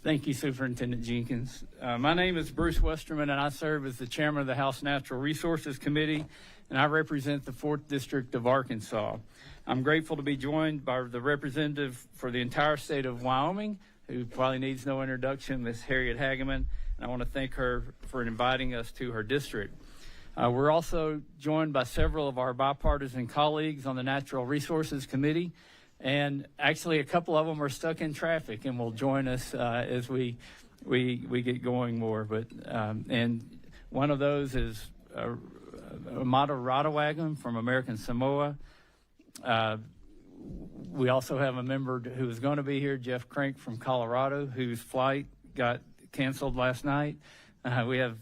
Thank you, Superintendent Jenkins. My name is Bruce Westerman, and I serve as the chairman of the House Natural Resources Committee, and I represent the 4th District of Arkansas. I'm grateful to be joined by the representative for the entire state of Wyoming, who probably needs no introduction, Ms. Harriet Hageman, and I want to thank her for inviting us to her district. We're also joined by several of our bipartisan colleagues on the Natural Resources Committee, and actually a couple of them are stuck in traffic and will join us as we get going more. But and one of those is Amada Radawagan from American Samoa. We also have a member who is going to be here, Jeff Crank from Colorado, whose flight got canceled last night. We have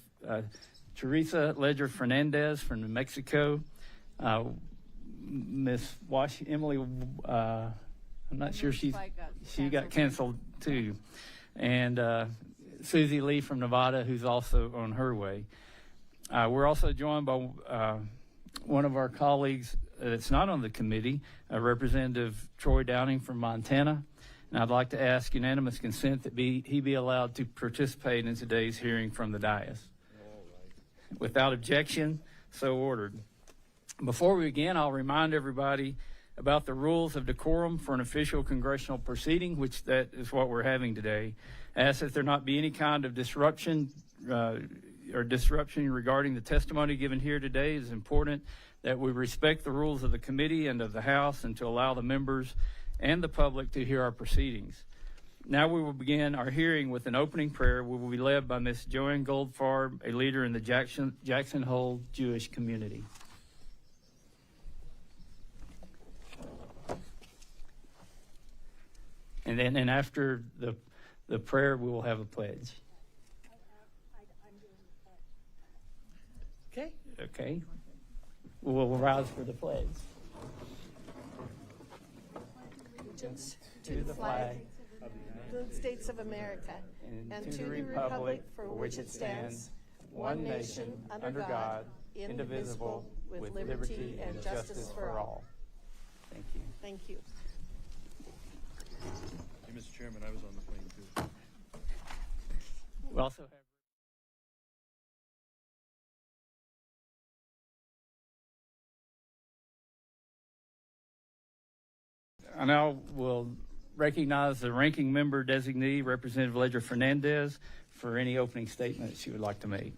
Teresa Ledger Fernandez from New Mexico. Miss Emily, I'm not sure she got canceled too. And Susie Lee from Nevada, who's also on her way. We're also joined by one of our colleagues that's not on the committee, Representative Troy Downing from Montana. And I'd like to ask unanimous consent that he be allowed to participate in today's hearing from the dais. Without objection, so ordered. Before we begin, I'll remind everybody about the rules of decorum for an official congressional proceeding, which that is what we're having today. I ask that there not be any kind of disruption regarding the testimony given here today. It is important that we respect the rules of the committee and of the House and to allow the members and the public to hear our proceedings. Now we will begin our hearing with an opening prayer. We will be led by Ms. Joanne Goldfarb, a leader in the Jackson Hole Jewish community. And then after the prayer, we will have a pledge. Okay. We'll rise for the pledge. Allegiance to the flag of the United States of America and to the republic for which it stands, one nation, under God, indivisible, with liberty and justice for all. Thank you. Thank you. Hey, Mr. Chairman, I was on the plane too. We also have I now will recognize the ranking member designee, Representative Ledger Fernandez, for any opening statement she would like to make.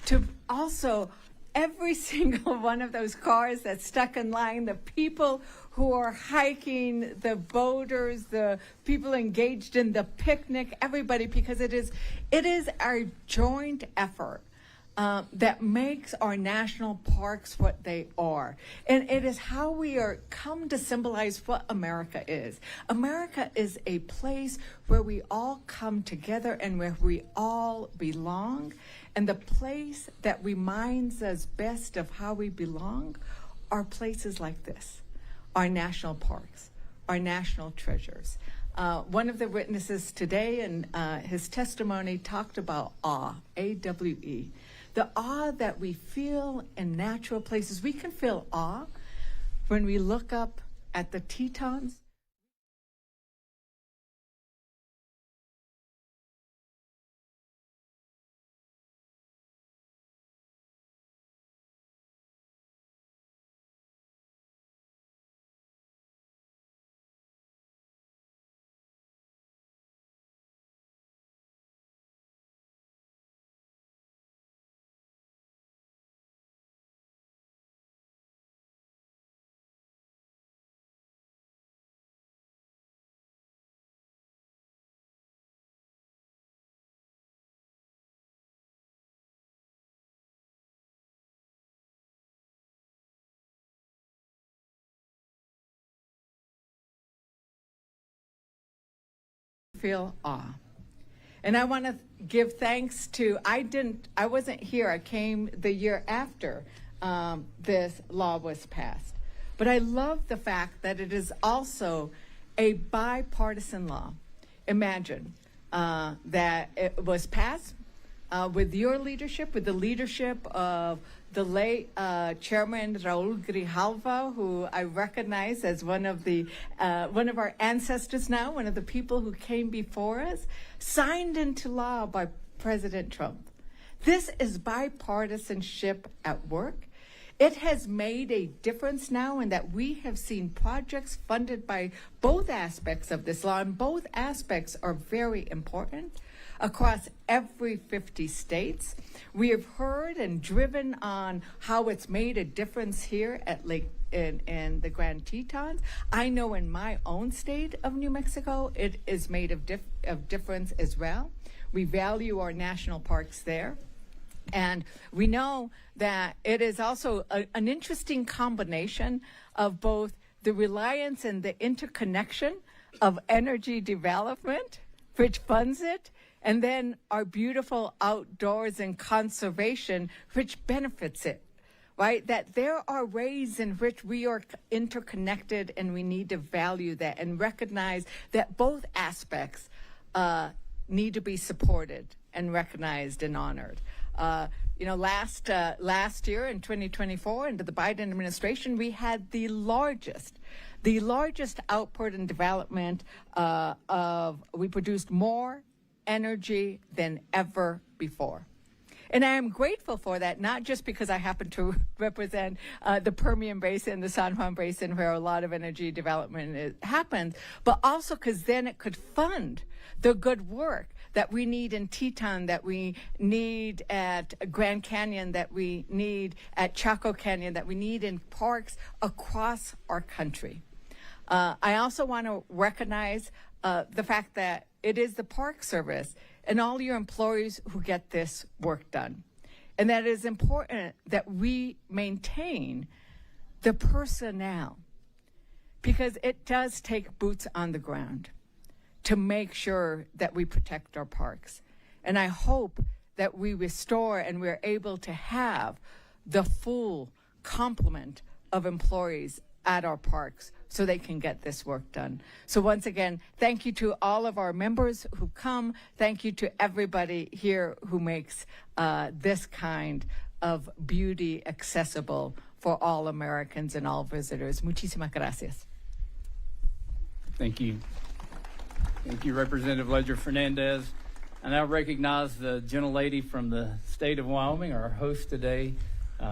To also every single one of those cars that's stuck in line, the people who are hiking, the boaters, the people engaged in the picnic, everybody, because it is our joint effort that makes our national parks what they are. And it is how we are come to symbolize what America is. America is a place where we all come together and where we all belong. And the place that reminds us best of how we belong are places like this, our national parks, our national treasures. One of the witnesses today in his testimony talked about awe, A-W-E. The awe that we feel in natural places. We can feel awe when we look up at the Tetons. Feel awe. And I want to give thanks to, I wasn't here, I came the year after this law was passed. But I love the fact that it is also a bipartisan law. Imagine that it was passed with your leadership, with the leadership of the late Chairman Raul Grijalva, who I recognize as one of our ancestors now, one of the people who came before us, signed into law by President Trump. This is bipartisanship at work. It has made a difference now in that we have seen projects funded by both aspects of this law, and both aspects are very important across every 50 states. We have heard and driven on how it's made a difference here at Lake in the Grand Tetons. I know in my own state of New Mexico, it is made of difference as well. We value our national parks there. And we know that it is also an interesting combination of both the reliance and the interconnection of energy development, which funds it, and then our beautiful outdoors and conservation, which benefits it, right? That there are ways in which we are interconnected, and we need to value that and recognize that both aspects need to be supported and recognized and honored. Last year in 2024, under the Biden administration, we had the largest output and development we produced more energy than ever before. And I am grateful for that, not just because I happen to represent the Permian Basin, the San Juan Basin, where a lot of energy development happens, but also because then it could fund the good work that we need in Teton, that we need at Grand Canyon, that we need at Chaco Canyon, that we need in parks across our country. I also want to recognize the fact that it is the Park Service and all your employees who get this work done. And that it is important that we maintain the personnel, because it does take boots on the ground to make sure that we protect our parks. And I hope that we restore and we're able to have the full complement of employees at our parks so they can get this work done. So once again, thank you to all of our members who come. Thank you to everybody here who makes this kind of beauty accessible for all Americans and all visitors. Muchísimas gracias. Thank you. Thank you, Representative Ledger-Fernandez. I now recognize the gentlelady from the state of Wyoming, our host today,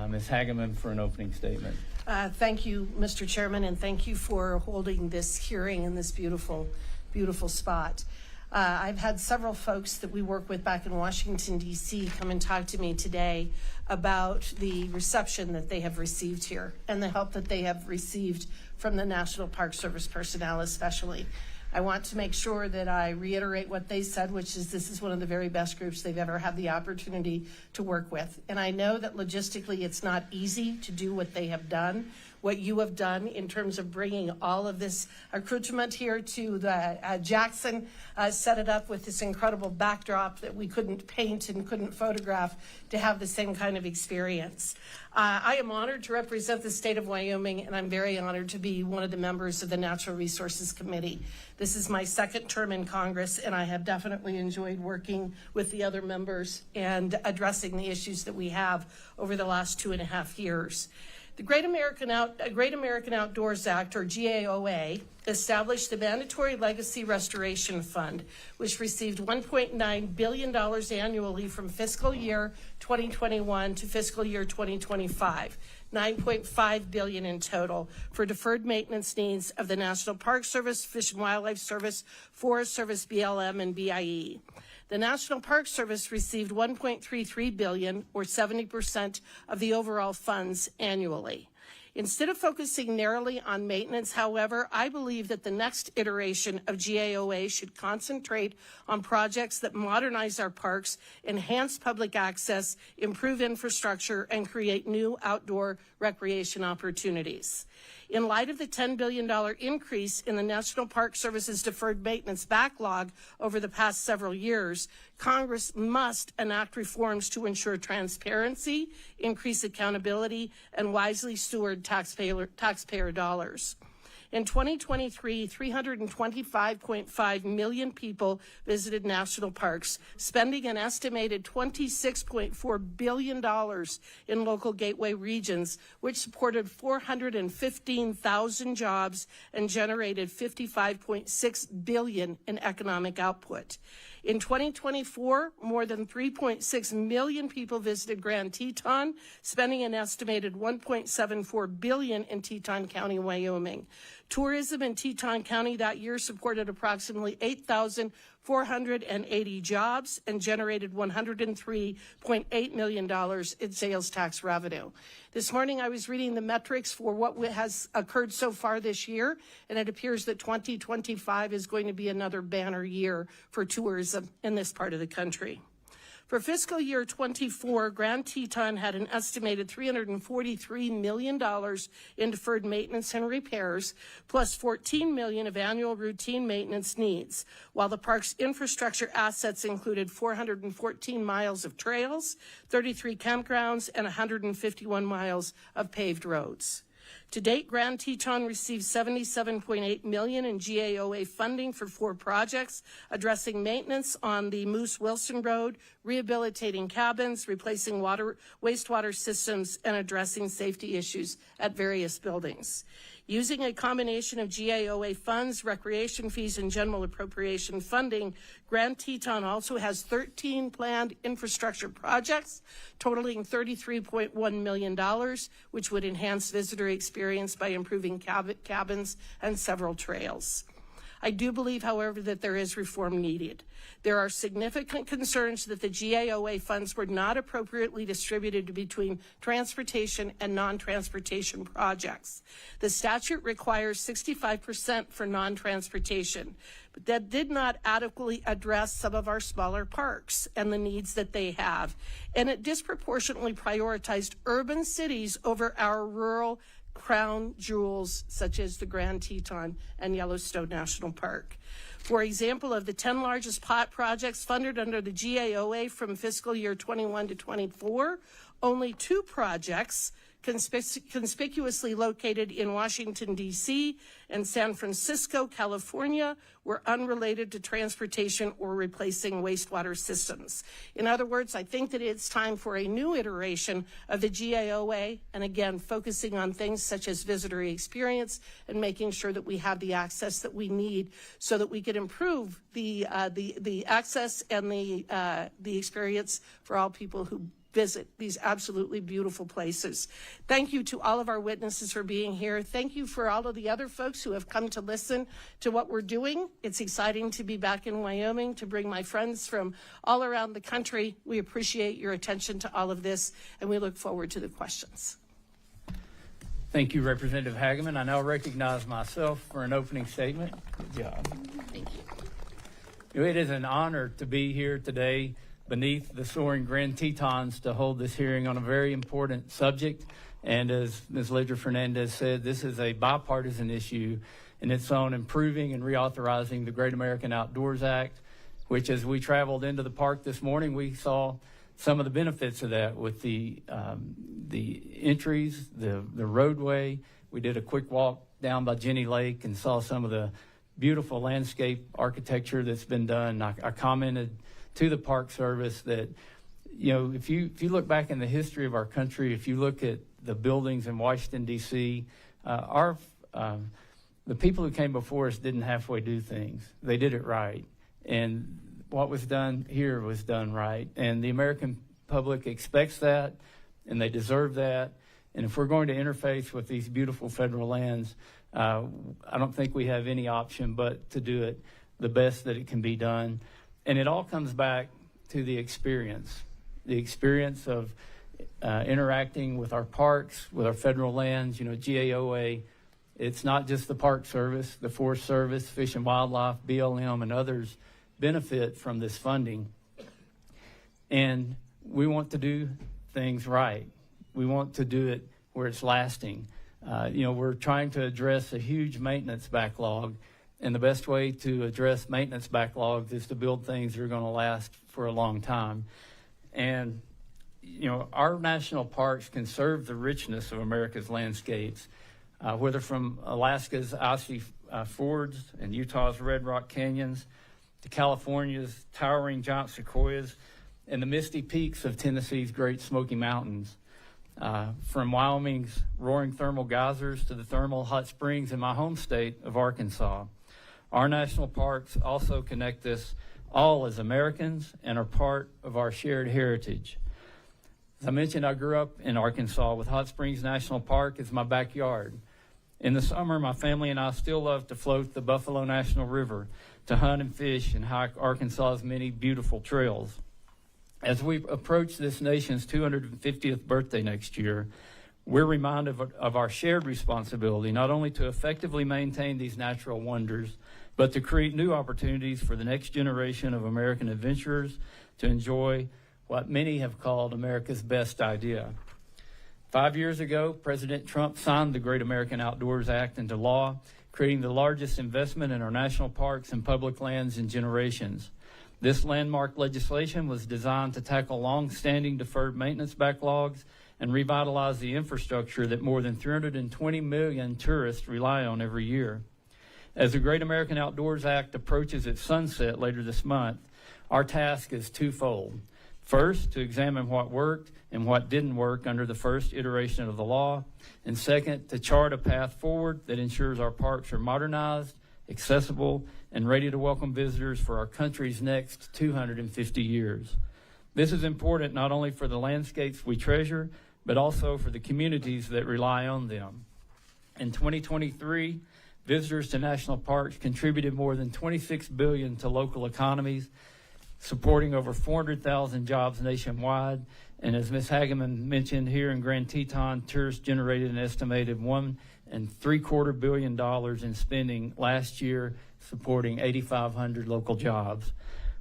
Ms. Hageman, for an opening statement. Thank you, Mr. Chairman, and thank you for holding this hearing in this beautiful, beautiful spot. I've had several folks that we work with back in Washington, D.C. come and talk to me today about the reception that they have received here and the help that they have received from the National Park Service personnel especially. I want to make sure that I reiterate what they said, which is this is one of the very best groups they've ever had the opportunity to work with. And I know that logistically it's not easy to do what they have done, what you have done in terms of bringing all of this accoutrement here to the Jackson, set it up with this incredible backdrop that we couldn't paint and couldn't photograph to have the same kind of experience. I am honored to represent the state of Wyoming, and I'm very honored to be one of the members of the Natural Resources Committee. This is my second term in Congress, and I have definitely enjoyed working with the other members and addressing the issues that we have over the last 2.5 years. The Great American Outdoors Act, or GAOA, established the Mandatory Legacy Restoration Fund, which received $1.9 billion annually from fiscal year 2021 to fiscal year 2025, $9.5 billion in total for deferred maintenance needs of the National Park Service, Fish and Wildlife Service, Forest Service, BLM, and BIE. The National Park Service received $1.33 billion, or 70% of the overall funds annually. Instead of focusing narrowly on maintenance, however, I believe that the next iteration of GAOA should concentrate on projects that modernize our parks, enhance public access, improve infrastructure, and create new outdoor recreation opportunities. In light of the $10 billion increase in the National Park Service's deferred maintenance backlog over the past several years, Congress must enact reforms to ensure transparency, increase accountability, and wisely steward taxpayer dollars. In 2023, 325.5 million people visited national parks, spending an estimated $26.4 billion in local gateway regions, which supported 415,000 jobs and generated $55.6 billion in economic output. In 2024, more than 3.6 million people visited Grand Teton, spending an estimated $1.74 billion in Teton County, Wyoming. Tourism in Teton County that year supported approximately 8,480 jobs and generated $103.8 million in sales tax revenue. This morning I was reading the metrics for what has occurred so far this year, and it appears that 2025 is going to be another banner year for tourism in this part of the country. For fiscal year 24, Grand Teton had an estimated $343 million in deferred maintenance and repairs, plus $14 million of annual routine maintenance needs, while the park's infrastructure assets included 414 miles of trails, 33 campgrounds, and 151 miles of paved roads. To date, Grand Teton received $77.8 million in GAOA funding for 4 projects, addressing maintenance on the Moose Wilson Road, rehabilitating cabins, replacing wastewater systems, and addressing safety issues at various buildings. Using a combination of GAOA funds, recreation fees, and general appropriation funding, Grand Teton also has 13 planned infrastructure projects totaling $33.1 million, which would enhance visitor experience by improving cabins and several trails. I do believe, however, that there is reform needed. There are significant concerns that the GAOA funds were not appropriately distributed between transportation and non-transportation projects. The statute requires 65% for non-transportation, but that did not adequately address some of our smaller parks and the needs that they have. And it disproportionately prioritized urban cities over our rural crown jewels such as the Grand Teton and Yellowstone National Park. For example, of the 10 largest projects funded under the GAOA from fiscal year 21 to 24, only 2 projects conspicuously located in Washington, D.C. and San Francisco, California, were unrelated to transportation or replacing wastewater systems. In other words, I think that it's time for a new iteration of the GAOA, and again, focusing on things such as visitor experience and making sure that we have the access that we need so that we can improve the access and the experience for all people who visit these absolutely beautiful places. Thank you to all of our witnesses for being here. Thank you for all of the other folks who have come to listen to what we're doing. It's exciting to be back in Wyoming, to bring my friends from all around the country. We appreciate your attention to all of this, and we look forward to the questions. Thank you, Representative Hageman. I now recognize myself for an opening statement. Good job. Thank you. It is an honor to be here today beneath the soaring Grand Tetons to hold this hearing on a very important subject. And as Ms. Ledger Fernandez said, this is a bipartisan issue, and it's on improving and reauthorizing the Great American Outdoors Act, which as we traveled into the park this morning, we saw some of the benefits of that with the entries, the roadway. We did a quick walk down by Jenny Lake and saw some of the beautiful landscape architecture that's been done. I commented to the Park Service that, you know, if you look back in the history of our country, if you look at the buildings in Washington, D.C., the people who came before us didn't halfway do things. They did it right. And what was done here was done right. And the American public expects that, and they deserve that. And if we're going to interface with these beautiful federal lands, I don't think we have any option but to do it the best that it can be done. And it all comes back to the experience of interacting with our parks, with our federal lands. You know, GAOA, it's not just the Park Service, the Forest Service, Fish and Wildlife, BLM, and others benefit from this funding. And we want to do things right. We want to do it where it's lasting. You know, we're trying to address a huge maintenance backlog. And the best way to address maintenance backlogs is to build things that are going to last for a long time. And, you know, our national parks conserve the richness of America's landscapes. whether from Alaska's icy fords and Utah's Red Rock Canyons to California's towering giant sequoias and the misty peaks of Tennessee's Great Smoky Mountains, from Wyoming's roaring thermal geysers to the thermal hot springs in my home state of Arkansas. Our national parks also connect us all as Americans and are part of our shared heritage. As I mentioned, I grew up in Arkansas with Hot Springs National Park as my backyard. In the summer, my family and I still love to float the Buffalo National River, to hunt and fish and hike Arkansas's many beautiful trails. As we approach this nation's 250th birthday next year, we're reminded of our shared responsibility not only to effectively maintain these natural wonders, but to create new opportunities for the next generation of American adventurers to enjoy what many have called America's best idea. 5 years ago, President Trump signed the Great American Outdoors Act into law, creating the largest investment in our national parks and public lands in generations. This landmark legislation was designed to tackle long-standing deferred maintenance backlogs and revitalize the infrastructure that more than 320 million tourists rely on every year. As the Great American Outdoors Act approaches its sunset later this month, our task is twofold. First, to examine what worked and what didn't work under the first iteration of the law, and second, to chart a path forward that ensures our parks are modernized, accessible, and ready to welcome visitors for our country's next 250 years. This is important not only for the landscapes we treasure, but also for the communities that rely on them. In 2023, visitors to national parks contributed more than $26 billion to local economies, supporting over 400,000 jobs nationwide. And as Ms. Hageman mentioned, here in Grand Teton, tourists generated an estimated $1.75 billion in spending last year, supporting 8,500 local jobs.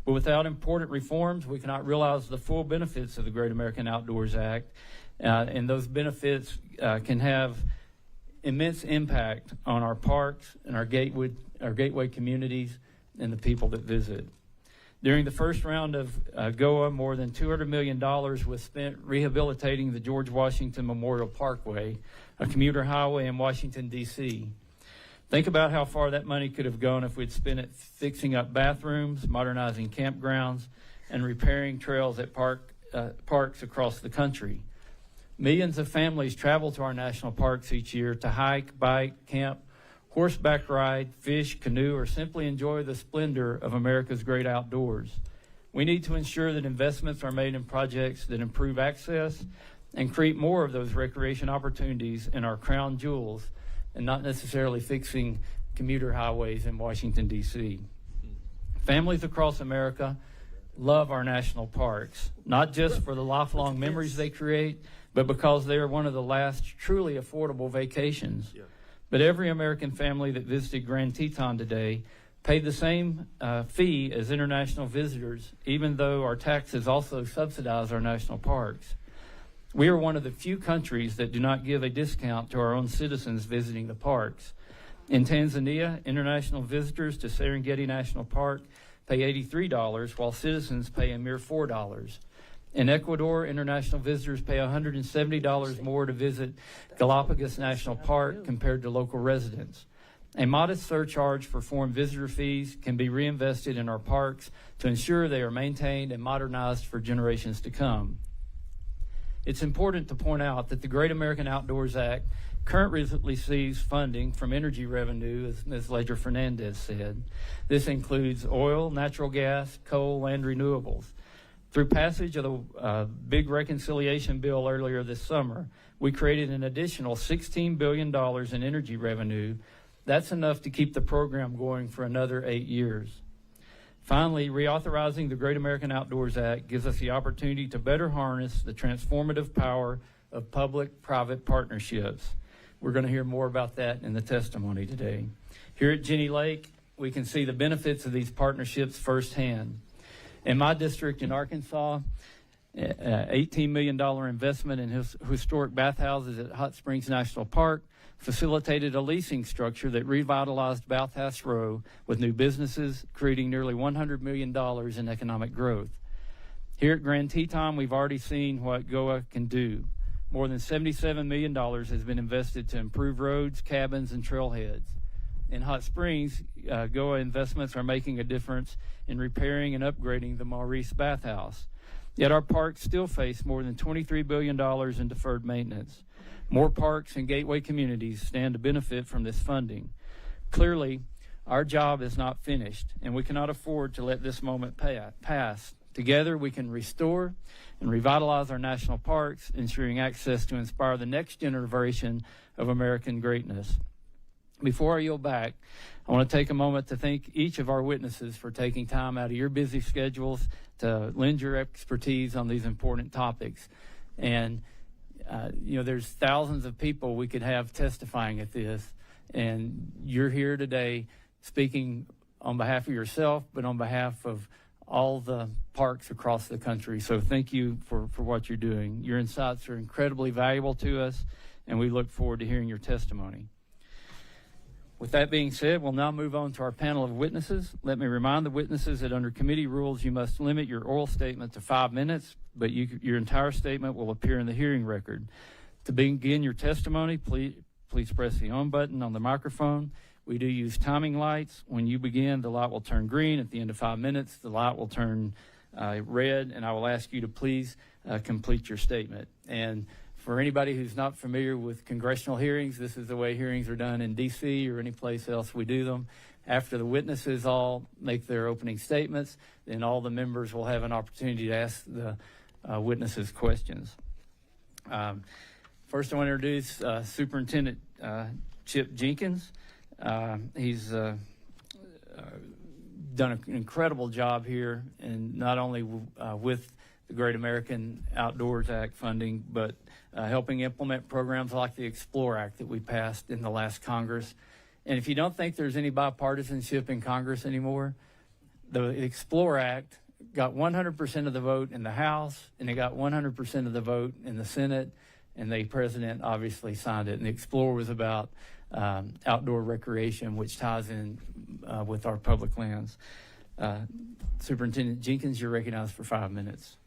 But without important reforms, we cannot realize the full benefits of the Great American Outdoors Act, and those benefits can have immense impact on our parks and our gateway communities and the people that visit. During the first round of GOA, more than $200 million was spent rehabilitating the George Washington Memorial Parkway, a commuter highway in Washington, D.C. Think about how far that money could have gone if we'd spent it fixing up bathrooms, modernizing campgrounds, and repairing trails at parks across the country. Millions of families travel to our national parks each year to hike, bike, camp, horseback ride, fish, canoe, or simply enjoy the splendor of America's great outdoors. We need to ensure that investments are made in projects that improve access and create more of those recreation opportunities in our crown jewels, and not necessarily fixing commuter highways in Washington, D.C. Families across America love our national parks, not just for the lifelong memories they create, but because they are one of the last truly affordable vacations. Yeah. But every American family that visited Grand Teton today paid the same fee as international visitors, even though our taxes also subsidize our national parks. We are one of the few countries that do not give a discount to our own citizens visiting the parks. In Tanzania, international visitors to Serengeti National Park pay $83, while citizens pay a mere $4. In Ecuador, international visitors pay $170 more to visit Galapagos National Park compared to local residents. A modest surcharge for foreign visitor fees can be reinvested in our parks to ensure they are maintained and modernized for generations to come. It's important to point out that the Great American Outdoors Act currently receives funding from energy revenue, as Ms. Ledger-Fernandez said. This includes oil, natural gas, coal, and renewables. Through passage of the big reconciliation bill earlier this summer, we created an additional $16 billion in energy revenue. That's enough to keep the program going for another 8 years. Finally, reauthorizing the Great American Outdoors Act gives us the opportunity to better harness the transformative power of public-private partnerships. We're going to hear more about that in the testimony today. Here at Jenny Lake, we can see the benefits of these partnerships firsthand. In my district in Arkansas, $18 million investment in historic bathhouses at Hot Springs National Park facilitated a leasing structure that revitalized Bathhouse Row with new businesses, creating nearly $100 million in economic growth. Here at Grand Teton, we've already seen what GOA can do. more than $77 million has been invested to improve roads, cabins, and trailheads. In Hot Springs, GOA investments are making a difference in repairing and upgrading the Maurice bathhouse. Yet our parks still face more than $23 billion in deferred maintenance. More parks and gateway communities stand to benefit from this funding. Clearly, our job is not finished, and we cannot afford to let this moment pass. Together, we can restore and revitalize our national parks, ensuring access to inspire the next generation of American greatness. Before I yield back, I want to take a moment to thank each of our witnesses for taking time out of your busy schedules to lend your expertise on these important topics. And, there's thousands of people we could have testifying at this, and you're here today speaking on behalf of yourself, but on behalf of all the parks across the country. So thank you for what you're doing. Your insights are incredibly valuable to us, and we look forward to hearing your testimony. With that being said, we'll now move on to our panel of witnesses. Let me remind the witnesses that under committee rules, you must limit your oral statement to 5 minutes, but your entire statement will appear in the hearing record. To begin your testimony, please press the on button on the microphone. We do use timing lights. When you begin, the light will turn green. At the end of 5 minutes, the light will turn red, and I will ask you to please complete your statement. And for anybody who's not familiar with congressional hearings, this is the way hearings are done in D.C. or any place else we do them. After the witnesses all make their opening statements, then all the members will have an opportunity to ask the witnesses questions. First, I want to introduce Superintendent Chip Jenkins. He's done an incredible job here, and not only with the Great American Outdoors Act funding, but helping implement programs like the Explore Act that we passed in the last Congress. And if you don't think there's any bipartisanship in Congress anymore, the Explore Act got 100% of the vote in the House, and it got 100% of the vote in the Senate, and the president obviously signed it. And the Explore was about outdoor recreation, which ties in with our public lands. Superintendent Jenkins, you're recognized for 5 minutes.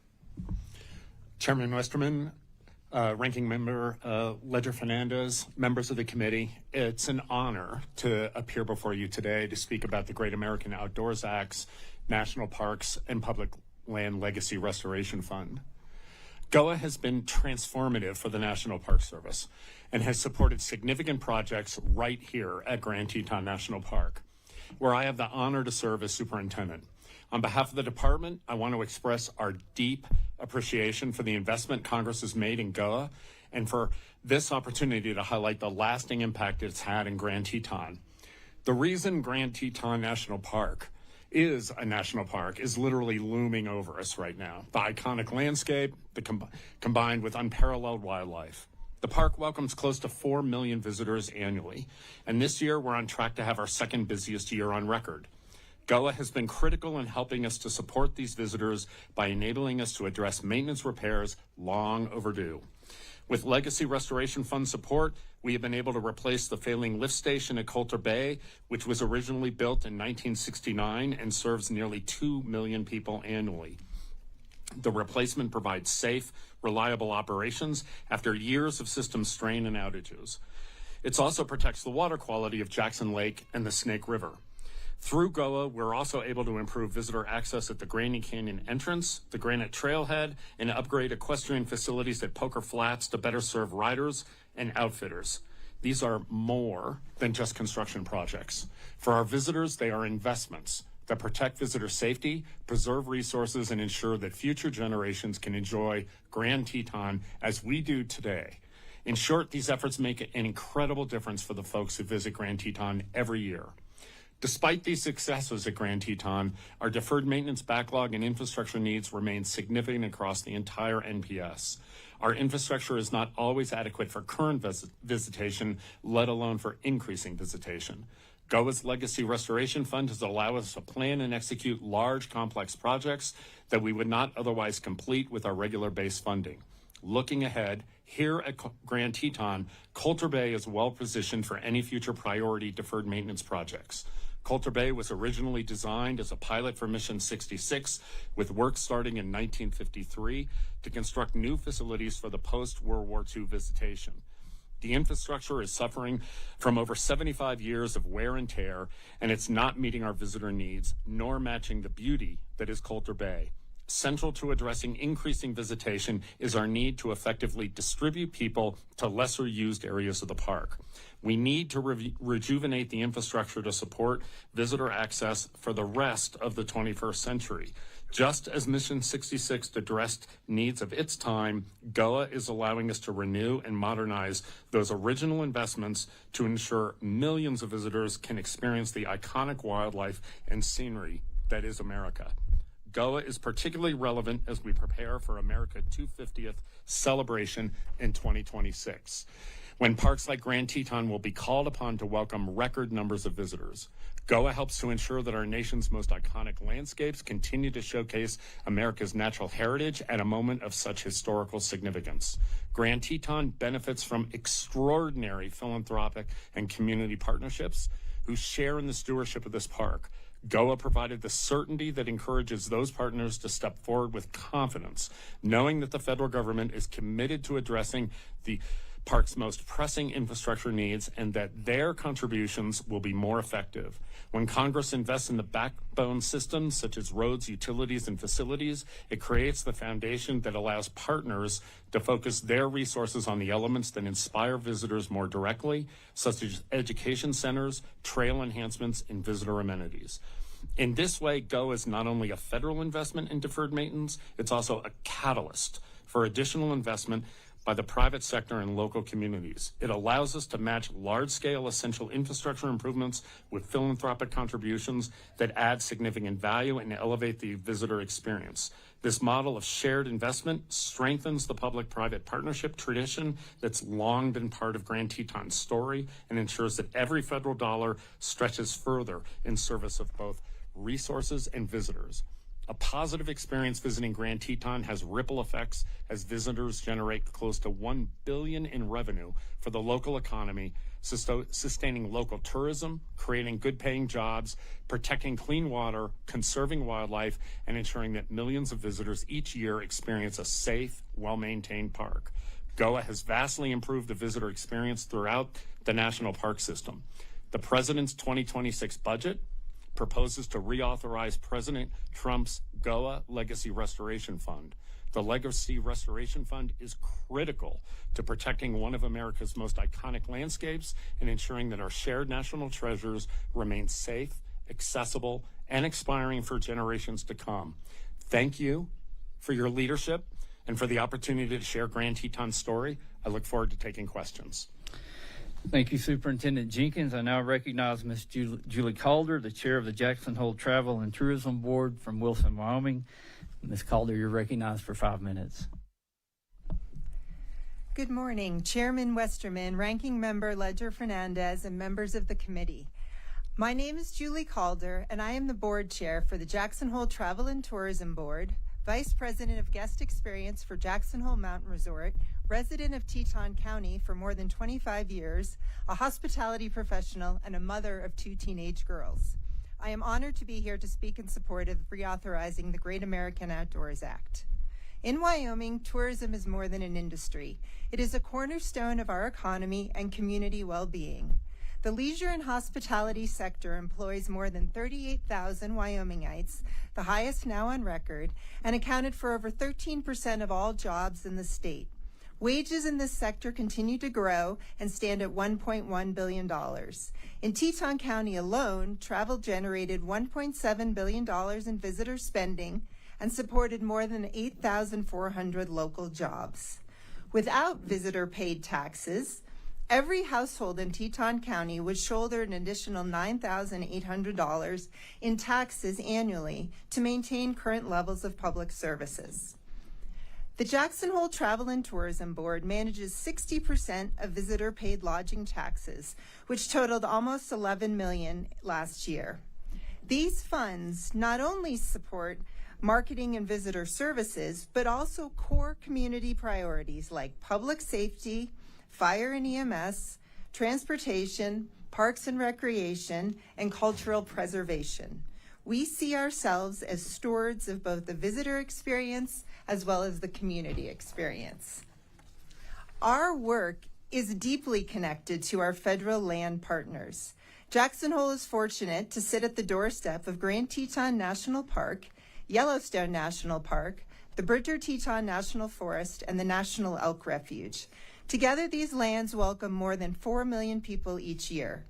Chairman Westerman, Ranking Member Ledger Fernandez, members of the committee, it's an honor to appear before you today to speak about the Great American Outdoors Act's National Parks and Public Land Legacy Restoration Fund. GOA has been transformative for the National Park Service and has supported significant projects right here at Grand Teton National Park, where I have the honor to serve as superintendent. On behalf of the department, I want to express our deep appreciation for the investment Congress has made in GOA and for this opportunity to highlight the lasting impact it's had in Grand Teton. The reason Grand Teton National Park is a national park is literally looming over us right now. The iconic landscape, combined with unparalleled wildlife. The park welcomes close to 4 million visitors annually, and this year we're on track to have our second busiest year on record. GOA has been critical in helping us to support these visitors by enabling us to address maintenance repairs long overdue. With Legacy Restoration Fund support, we have been able to replace the failing lift station at Coulter Bay, which was originally built in 1969 and serves nearly 2 million people annually. The replacement provides safe, reliable operations after years of system strain and outages. It also protects the water quality of Jackson Lake and the Snake River. Through GOA, we're also able to improve visitor access at the Granite Canyon entrance, the Granite Trailhead, and upgrade equestrian facilities at Poker Flats to better serve riders and outfitters. These are more than just construction projects. For our visitors, they are investments that protect visitor safety, preserve resources, and ensure that future generations can enjoy Grand Teton as we do today. In short, these efforts make an incredible difference for the folks who visit Grand Teton every year. Despite these successes at Grand Teton, our deferred maintenance backlog and infrastructure needs remain significant across the entire NPS. Our infrastructure is not always adequate for current visitation, let alone for increasing visitation. GOA's Legacy Restoration Fund has allowed us to plan and execute large, complex projects that we would not otherwise complete with our regular base funding. Looking ahead, Here at Grand Teton, Coulter Bay is well positioned for any future priority deferred maintenance projects. Coulter Bay was originally designed as a pilot for Mission 66, with work starting in 1953 to construct new facilities for the post-World War II visitation. The infrastructure is suffering from over 75 years of wear and tear, and it's not meeting our visitor needs, nor matching the beauty that is Coulter Bay. Central to addressing increasing visitation is our need to effectively distribute people to lesser used areas of the park. We need to rejuvenate the infrastructure to support visitor access for the rest of the 21st century. Just as Mission 66 addressed needs of its time, GOA is allowing us to renew and modernize those original investments to ensure millions of visitors can experience the iconic wildlife and scenery that is America. GOA is particularly relevant as we prepare for America 250th celebration in 2026, when parks like Grand Teton will be called upon to welcome record numbers of visitors. GOA helps to ensure that our nation's most iconic landscapes continue to showcase America's natural heritage at a moment of such historical significance. Grand Teton benefits from extraordinary philanthropic and community partnerships who share in the stewardship of this park. GOA provided the certainty that encourages those partners to step forward with confidence, knowing that the federal government is committed to addressing the park's most pressing infrastructure needs and that their contributions will be more effective. When Congress invests in the backbone systems such as roads, utilities, and facilities, it creates the foundation that allows partners to focus their resources on the elements that inspire visitors more directly, such as education centers, trail enhancements, and visitor amenities. In this way, GO is not only a federal investment in deferred maintenance, it's also a catalyst for additional investment by the private sector and local communities. It allows us to match large-scale essential infrastructure improvements with philanthropic contributions that add significant value and elevate the visitor experience. This model of shared investment strengthens the public-private partnership tradition that's long been part of Grand Teton's story and ensures that every federal dollar stretches further in service of both resources and visitors. A positive experience visiting Grand Teton has ripple effects as visitors generate close to $1 billion in revenue for the local economy, sustaining local tourism, creating good-paying jobs, protecting clean water, conserving wildlife, and ensuring that millions of visitors each year experience a safe, well-maintained park. GOA has vastly improved the visitor experience throughout the national park system. The President's 2026 budget proposes to reauthorize President Trump's GOA Legacy Restoration Fund. The Legacy Restoration Fund is critical to protecting one of America's most iconic landscapes and ensuring that our shared national treasures remain safe, accessible, and inspiring for generations to come. Thank you for your leadership and for the opportunity to share Grand Teton's story. I look forward to taking questions. Thank you, Superintendent Jenkins. I now recognize Ms. Julie Calder, the chair of the Jackson Hole Travel and Tourism Board from Wilson, Wyoming. Ms. Calder, you're recognized for 5 minutes. Good morning, Chairman Westerman, Ranking Member Ledger Fernandez, and members of the committee. My name is Julie Calder, and I am the board chair for the Jackson Hole Travel and Tourism Board, Vice President of Guest Experience for Jackson Hole Mountain Resort, resident of Teton County for more than 25 years, a hospitality professional, and a mother of 2 teenage girls. I am honored to be here to speak in support of reauthorizing the Great American Outdoors Act. In Wyoming, tourism is more than an industry. It is a cornerstone of our economy and community well-being. The leisure and hospitality sector employs more than 38,000 Wyomingites, the highest now on record, and accounted for over 13% of all jobs in the state. Wages in this sector continue to grow and stand at $1.1 billion. In Teton County alone, travel generated $1.7 billion in visitor spending and supported more than 8,400 local jobs. Without visitor-paid taxes, every household in Teton County would shoulder an additional $9,800 in taxes annually to maintain current levels of public services. The Jackson Hole Travel and Tourism Board manages 60% of visitor-paid lodging taxes, which totaled almost $11 million last year. These funds not only support marketing and visitor services, but also core community priorities like public safety, fire and EMS, transportation, parks and recreation, and cultural preservation. We see ourselves as stewards of both the visitor experience as well as the community experience. Our work is deeply connected to our federal land partners. Jackson Hole is fortunate to sit at the doorstep of Grand Teton National Park, Yellowstone National Park, the Bridger Teton National Forest, and the National Elk Refuge. Together, these lands welcome more than 4 million people each year.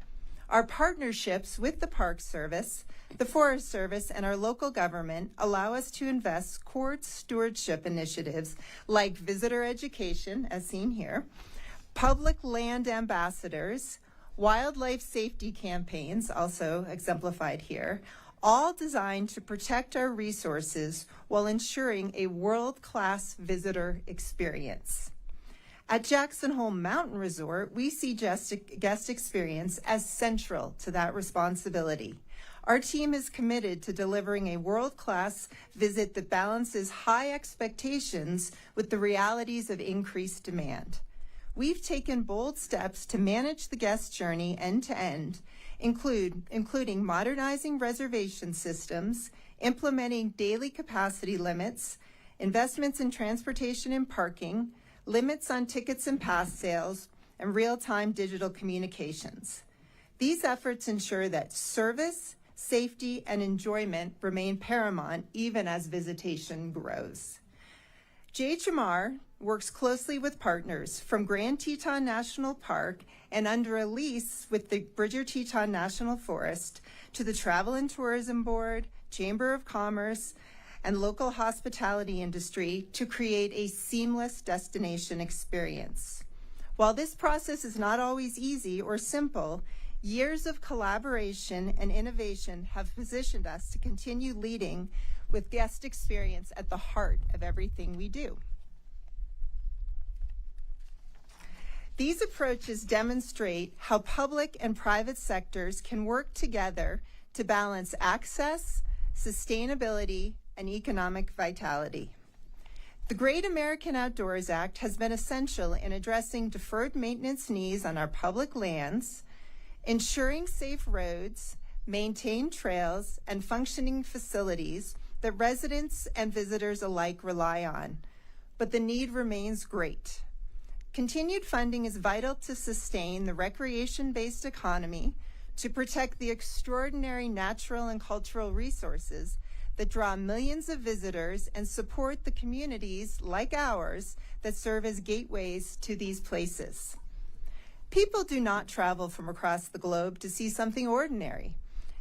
Our partnerships with the Park Service, the Forest Service, and our local government allow us to invest core stewardship initiatives like visitor education, as seen here, public land ambassadors, wildlife safety campaigns, also exemplified here, all designed to protect our resources while ensuring a world-class visitor experience. At Jackson Hole Mountain Resort, we see guest experience as central to that responsibility. Our team is committed to delivering a world-class visit that balances high expectations with the realities of increased demand. We've taken bold steps to manage the guest journey end-to-end, including modernizing reservation systems, implementing daily capacity limits, investments in transportation and parking, limits on tickets and pass sales, and real-time digital communications. These efforts ensure that service, safety, and enjoyment remain paramount even as visitation grows. JHMR works closely with partners from Grand Teton National Park and under a lease with the Bridger Teton National Forest to the Travel and Tourism Board, Chamber of Commerce, and local hospitality industry to create a seamless destination experience. While this process is not always easy or simple, years of collaboration and innovation have positioned us to continue leading with guest experience at the heart of everything we do. These approaches demonstrate how public and private sectors can work together to balance access, sustainability, and economic vitality. The Great American Outdoors Act has been essential in addressing deferred maintenance needs on our public lands, ensuring safe roads, maintained trails, and functioning facilities that residents and visitors alike rely on. But the need remains great. Continued funding is vital to sustain the recreation-based economy, to protect the extraordinary natural and cultural resources that draw millions of visitors and support the communities like ours that serve as gateways to these places. People do not travel from across the globe to see something ordinary.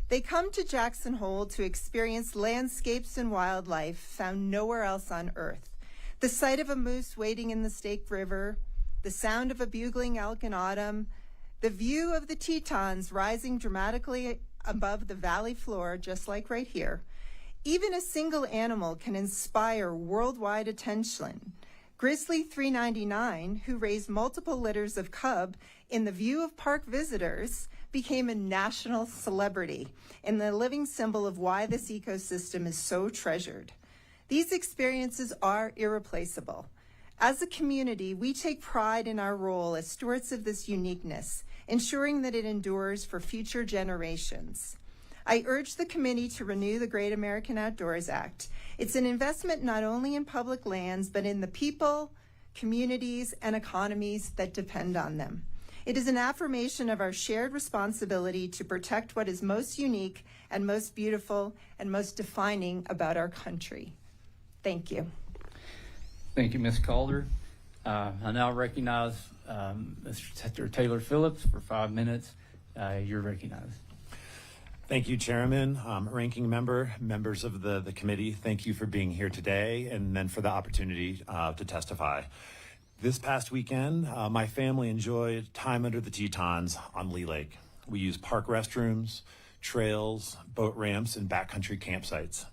They come to Jackson Hole to experience landscapes and wildlife found nowhere else on Earth. The sight of a moose wading in the Snake River, the sound of a bugling elk in autumn, the view of the Tetons rising dramatically above the valley floor, just like right here. Even a single animal can inspire worldwide attention. Grizzly 399, who raised multiple litters of cub in the view of park visitors, became a national celebrity and the living symbol of why this ecosystem is so treasured. These experiences are irreplaceable. As a community, we take pride in our role as stewards of this uniqueness, ensuring that it endures for future generations. I urge the committee to renew the Great American Outdoors Act. It's an investment not only in public lands, but in the people, communities, and economies that depend on them. It is an affirmation of our shared responsibility to protect what is most unique and most beautiful and most defining about our country. Thank you. Thank you, Ms. Calder. I now recognize Mr. Taylor Phillips for 5 minutes. You're recognized. Thank you, Chairman, Ranking Member, members of the committee. Thank you for being here today and then for the opportunity to testify. This past weekend, my family enjoyed time under the Tetons on Lee Lake. We used park restrooms, trails, boat ramps, and backcountry campsites.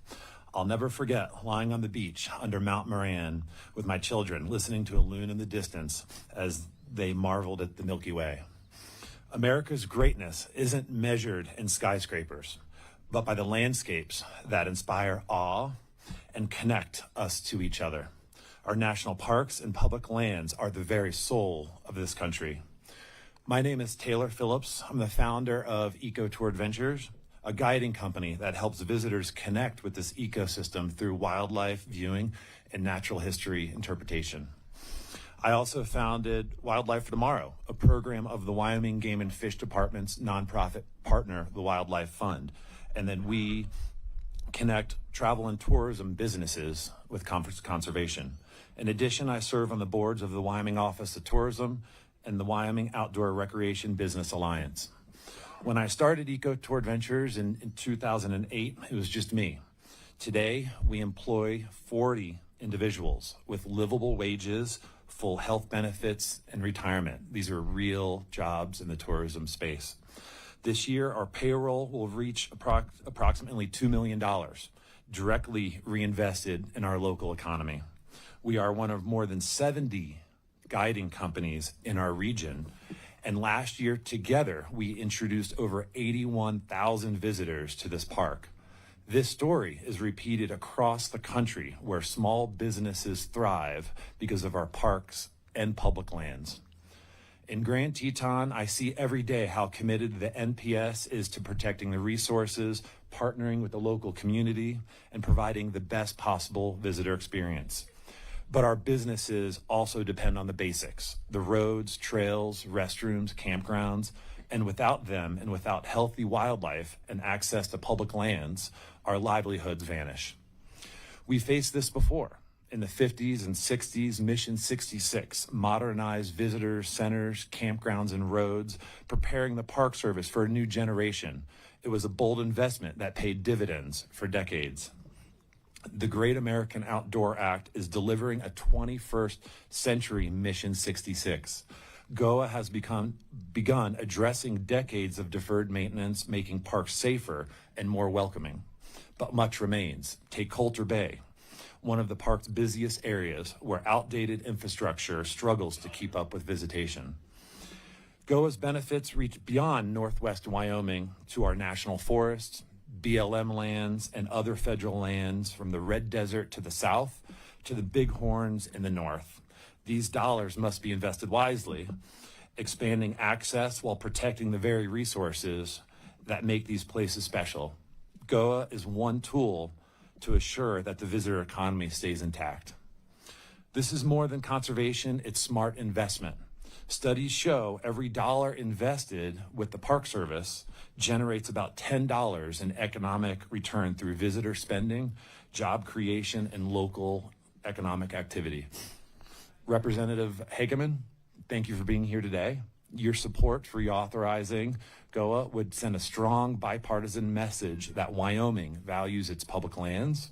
I'll never forget lying on the beach under Mount Moran with my children, listening to a loon in the distance as they marveled at the Milky Way. America's greatness isn't measured in skyscrapers, but by the landscapes that inspire awe and connect us to each other. Our national parks and public lands are the very soul of this country. My name is Taylor Phillips. I'm the founder of EcoTour Adventures, a guiding company that helps visitors connect with this ecosystem through wildlife viewing and natural history interpretation. I also founded Wildlife for Tomorrow, a program of the Wyoming Game and Fish Department's nonprofit partner, the Wildlife Fund. And then we connect travel and tourism businesses with conservation. In addition, I serve on the boards of the Wyoming Office of Tourism and the Wyoming Outdoor Recreation Business Alliance. When I started EcoTour Adventures in 2008, it was just me. Today, we employ 40 individuals with livable wages, full health benefits, and retirement. These are real jobs in the tourism space. This year, our payroll will reach approximately $2 million, directly reinvested in our local economy. We are one of more than 70 guiding companies in our region, and last year, together, we introduced over 81,000 visitors to this park. This story is repeated across the country where small businesses thrive because of our parks and public lands. In Grand Teton, I see every day how committed the NPS is to protecting the resources, partnering with the local community, and providing the best possible visitor experience. But our businesses also depend on the basics, the roads, trails, restrooms, campgrounds, and without them and without healthy wildlife and access to public lands, our livelihoods vanish. We faced this before. In the 50s and 60s, Mission 66 modernized visitor centers, campgrounds, and roads, preparing the Park Service for a new generation. It was a bold investment that paid dividends for decades. The Great American Outdoor Act is delivering a 21st century Mission 66. GOA has begun addressing decades of deferred maintenance, making parks safer and more welcoming. But much remains. Take Coulter Bay, one of the park's busiest areas where outdated infrastructure struggles to keep up with visitation. GOA's benefits reach beyond northwest Wyoming to our national forests, BLM lands, and other federal lands from the Red Desert to the south to the Bighorns in the north. These dollars must be invested wisely, expanding access while protecting the very resources that make these places special. GOA is one tool to assure that the visitor economy stays intact. This is more than conservation, it's smart investment. Studies show every dollar invested with the Park Service generates about $10 in economic return through visitor spending, job creation, and local economic activity. Representative Hageman, thank you for being here today. Your support for reauthorizing GOA would send a strong bipartisan message that Wyoming values its public lands,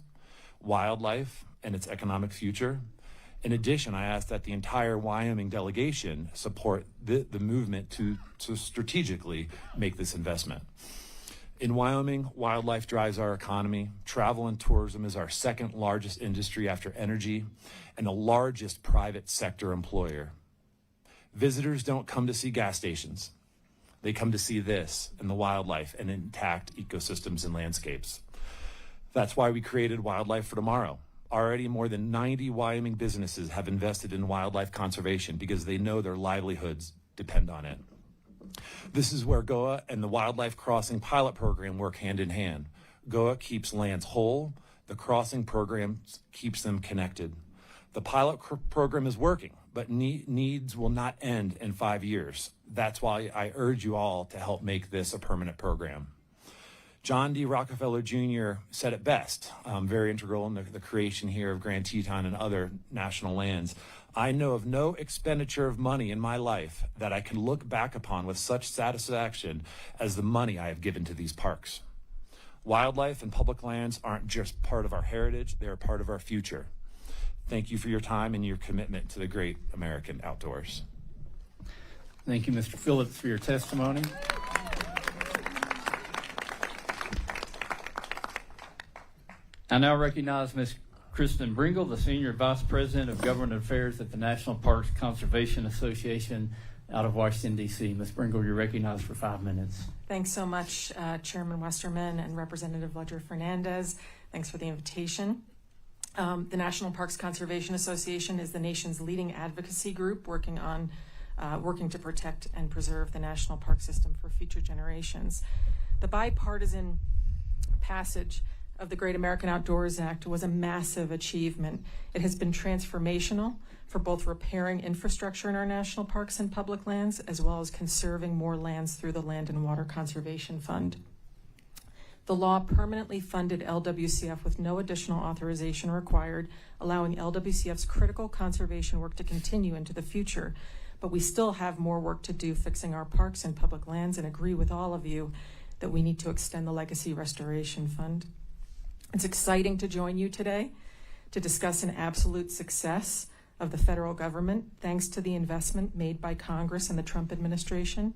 wildlife, and its economic future. In addition, I ask that the entire Wyoming delegation support the movement to strategically make this investment. In Wyoming, wildlife drives our economy. Travel and tourism is our second largest industry after energy and the largest private sector employer. Visitors don't come to see gas stations. They come to see this and the wildlife and intact ecosystems and landscapes. That's why we created Wildlife for Tomorrow. Already more than 90 Wyoming businesses have invested in wildlife conservation because they know their livelihoods depend on it. This is where GOA and the Wildlife Crossing Pilot Program work hand in hand. GOA keeps lands whole. The crossing program keeps them connected. The pilot program is working, but needs will not end in 5 years. That's why I urge you all to help make this a permanent program. John D. Rockefeller Jr. said it best, very integral in the creation here of Grand Teton and other national lands. I know of no expenditure of money in my life that I can look back upon with such satisfaction as the money I have given to these parks. Wildlife and public lands aren't just part of our heritage, they're part of our future. Thank you for your time and your commitment to the great American outdoors. Thank you, Mr. Phillips, for your testimony. I now recognize Ms. Kristen Bringle, the Senior Vice President of Government Affairs at the National Parks Conservation Association out of Washington, D.C. Ms. Bringle, you're recognized for 5 minutes. Thanks so much, Chairman Westerman and Representative Ledger Fernandez. Thanks for the invitation. The National Parks Conservation Association is the nation's leading advocacy group working to protect and preserve the national park system for future generations. The bipartisan passage of the Great American Outdoors Act was a massive achievement. It has been transformational for both repairing infrastructure in our national parks and public lands, as well as conserving more lands through the Land and Water Conservation Fund. The law permanently funded LWCF with no additional authorization required, allowing LWCF's critical conservation work to continue into the future. But we still have more work to do fixing our parks and public lands, and agree with all of you that we need to extend the Legacy Restoration Fund. It's exciting to join you today to discuss an absolute success of the federal government, thanks to the investment made by Congress and the Trump administration.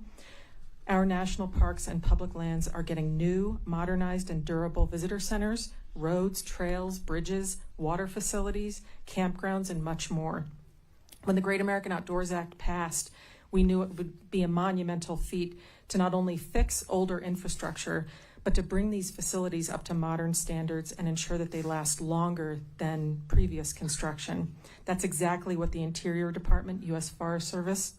Our national parks and public lands are getting new, modernized, and durable visitor centers, roads, trails, bridges, water facilities, campgrounds, and much more. When the Great American Outdoors Act passed, we knew it would be a monumental feat to not only fix older infrastructure, but to bring these facilities up to modern standards and ensure that they last longer than previous construction. That's exactly what the Interior Department, U.S. Forest Service,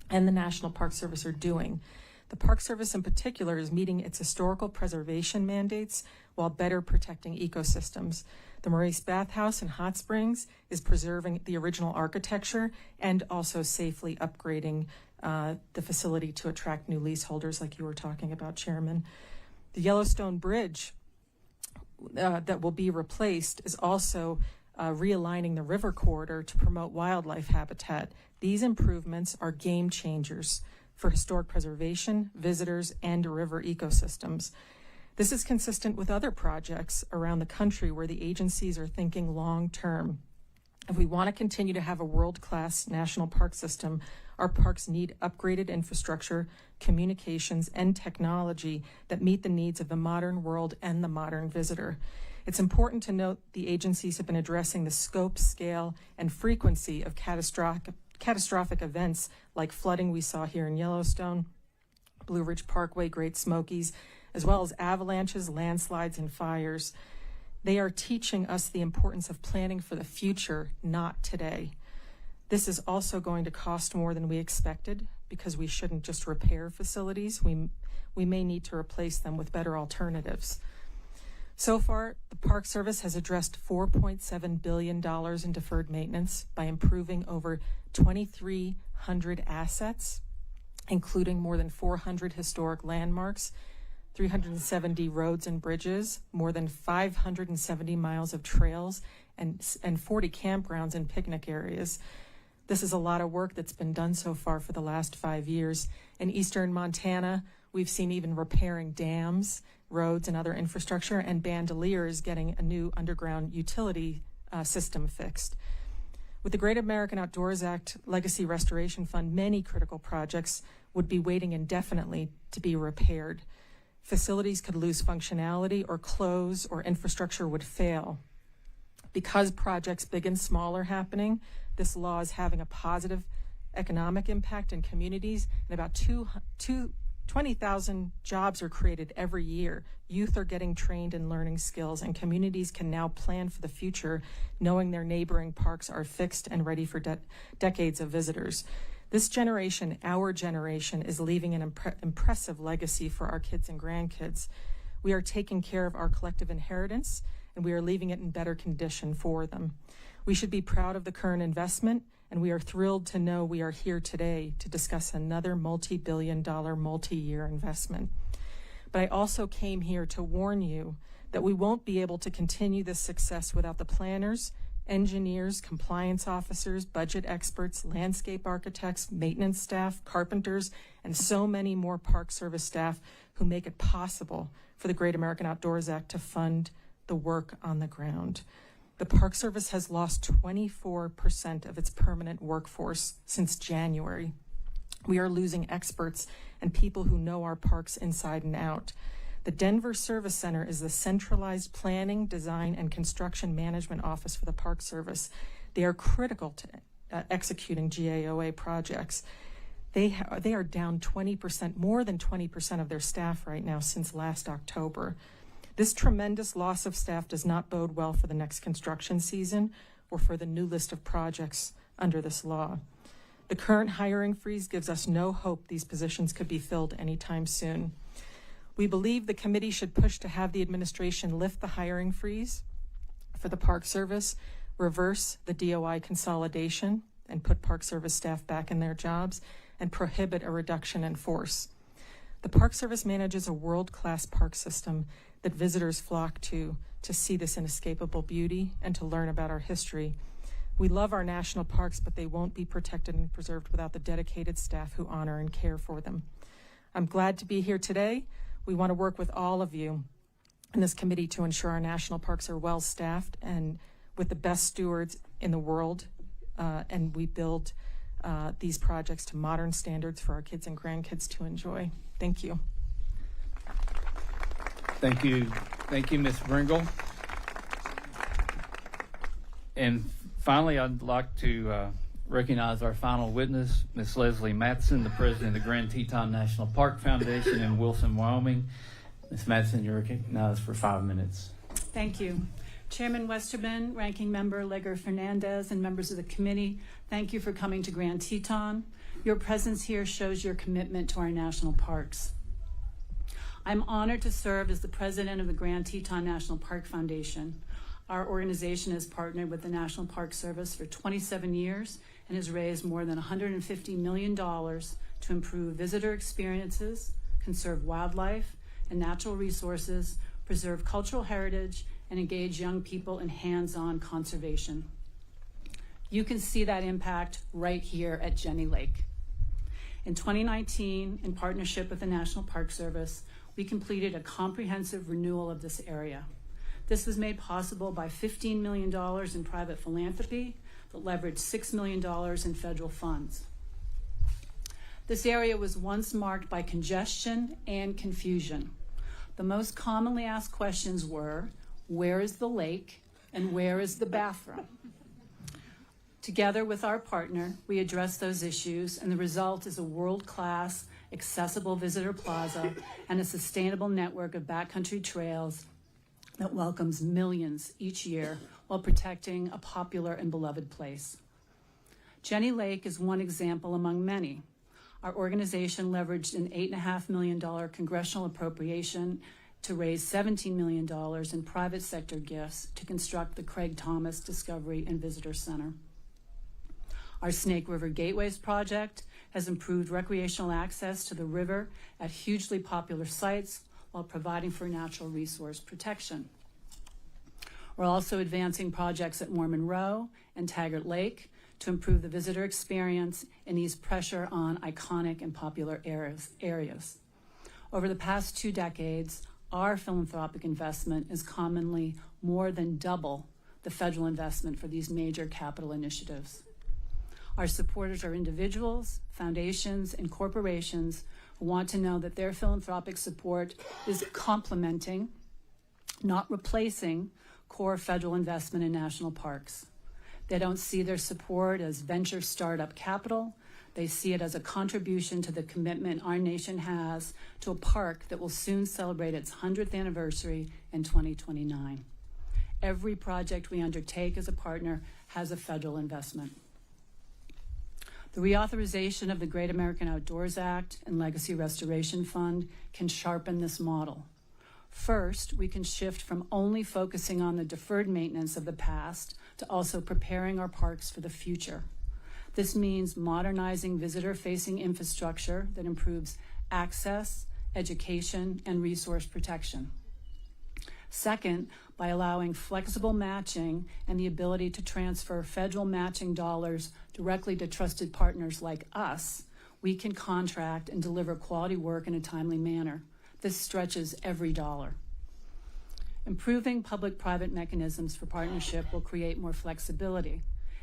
and the National Park Service are doing. The Park Service in particular is meeting its historical preservation mandates while better protecting ecosystems. The Maurice Bathhouse in Hot Springs is preserving the original architecture and also safely upgrading the facility to attract new leaseholders, like you were talking about, Chairman. The Yellowstone Bridge that will be replaced is also realigning the river corridor to promote wildlife habitat. These improvements are game changers for historic preservation, visitors, and river ecosystems. This is consistent with other projects around the country where the agencies are thinking long term. If we want to continue to have a world-class national park system, our parks need upgraded infrastructure, communications, and technology that meet the needs of the modern world and the modern visitor. It's important to note the agencies have been addressing the scope, scale, and frequency of catastrophic events like flooding we saw here in Yellowstone, Blue Ridge Parkway, Great Smokies, as well as avalanches, landslides, and fires. They are teaching us the importance of planning for the future, not today. This is also going to cost more than we expected because we shouldn't just repair facilities. We may need to replace them with better alternatives. So far, the Park Service has addressed $4.7 billion in deferred maintenance by improving over 2,300 assets, including more than 400 historic landmarks, 370 roads and bridges, more than 570 miles of trails, and 40 campgrounds and picnic areas. This is a lot of work that's been done so far for the last 5 years. In eastern Montana, we've seen even repairing dams, roads, and other infrastructure, and Bandelier is getting a new underground utility system fixed. With the Great American Outdoors Act Legacy Restoration Fund, many critical projects would be waiting indefinitely to be repaired. Facilities could lose functionality or close, or infrastructure would fail. Because projects big and small are happening, this law is having a positive economic impact in communities, and about 20,000 jobs are created every year. Youth are getting trained in learning skills, and communities can now plan for the future, knowing their neighboring parks are fixed and ready for decades of visitors. This generation, our generation, is leaving an impressive legacy for our kids and grandkids. We are taking care of our collective inheritance, and we are leaving it in better condition for them. We should be proud of the current investment, and we are thrilled to know we are here today to discuss another multi-billion-dollar, multi-year investment. But I also came here to warn you that we won't be able to continue this success without the planners, engineers, compliance officers, budget experts, landscape architects, maintenance staff, carpenters, and so many more Park Service staff who make it possible for the Great American Outdoors Act to fund the work on the ground. The Park Service has lost 24% of its permanent workforce since January. We are losing experts and people who know our parks inside and out. The Denver Service Center is the centralized planning, design, and construction management office for the Park Service. They are critical to executing GAOA projects. They are down 20%, more than 20% of their staff right now since last October. This tremendous loss of staff does not bode well for the next construction season or for the new list of projects under this law. The current hiring freeze gives us no hope these positions could be filled anytime soon. We believe the committee should push to have the administration lift the hiring freeze for the Park Service, reverse the DOI consolidation, and put Park Service staff back in their jobs, and prohibit a reduction in force. The Park Service manages a world-class park system that visitors flock to see this inescapable beauty and to learn about our history. We love our national parks, but they won't be protected and preserved without the dedicated staff who honor and care for them. I'm glad to be here today. We want to work with all of you in this committee to ensure our national parks are well-staffed and with the best stewards in the world, and we build these projects to modern standards for our kids and grandkids to enjoy. Thank you. Thank you, Ms. Bringle. And finally, I'd like to recognize our final witness, Ms. Leslie Matson, the president of the Grand Teton National Park Foundation in Wilson, Wyoming. Ms. Matson, you're recognized for 5 minutes. Thank you. Chairman Westerman, Ranking Member Leger-Fernandez, and members of the committee, thank you for coming to Grand Teton. Your presence here shows your commitment to our national parks. I'm honored to serve as the president of the Grand Teton National Park Foundation. Our organization has partnered with the National Park Service for 27 years and has raised more than $150 million to improve visitor experiences, conserve wildlife and natural resources, preserve cultural heritage, and engage young people in hands-on conservation. You can see that impact right here at Jenny Lake. In 2019, in partnership with the National Park Service, we completed a comprehensive renewal of this area. This was made possible by $15 million in private philanthropy that leveraged $6 million in federal funds. This area was once marked by congestion and confusion. The most commonly asked questions were, where is the lake and where is the bathroom? Together with our partner, we addressed those issues, and the result is a world-class, accessible visitor plaza and a sustainable network of backcountry trails that welcomes millions each year while protecting a popular and beloved place. Jenny Lake is one example among many. Our organization leveraged an $8.5 million congressional appropriation to raise $17 million in private sector gifts to construct the Craig Thomas Discovery and Visitor Center. Our Snake River Gateways project has improved recreational access to the river at hugely popular sites while providing for natural resource protection. We're also advancing projects at Mormon Row and Taggart Lake to improve the visitor experience and ease pressure on iconic and popular areas. Over the past 2 decades, our philanthropic investment is commonly more than double the federal investment for these major capital initiatives. Our supporters are individuals, foundations, and corporations who want to know that their philanthropic support is complementing, not replacing, core federal investment in national parks. They don't see their support as venture startup capital. They see it as a contribution to the commitment our nation has to a park that will soon celebrate its 100th anniversary in 2029. Every project we undertake as a partner has a federal investment. The reauthorization of the Great American Outdoors Act and Legacy Restoration Fund can sharpen this model. First, we can shift from only focusing on the deferred maintenance of the past to also preparing our parks for the future. This means modernizing visitor-facing infrastructure that improves access, education, and resource protection. Second, by allowing flexible matching and the ability to transfer federal matching dollars directly to trusted partners like us, we can contract and deliver quality work in a timely manner. This stretches every dollar. Improving public-private mechanisms for partnership will create more flexibility.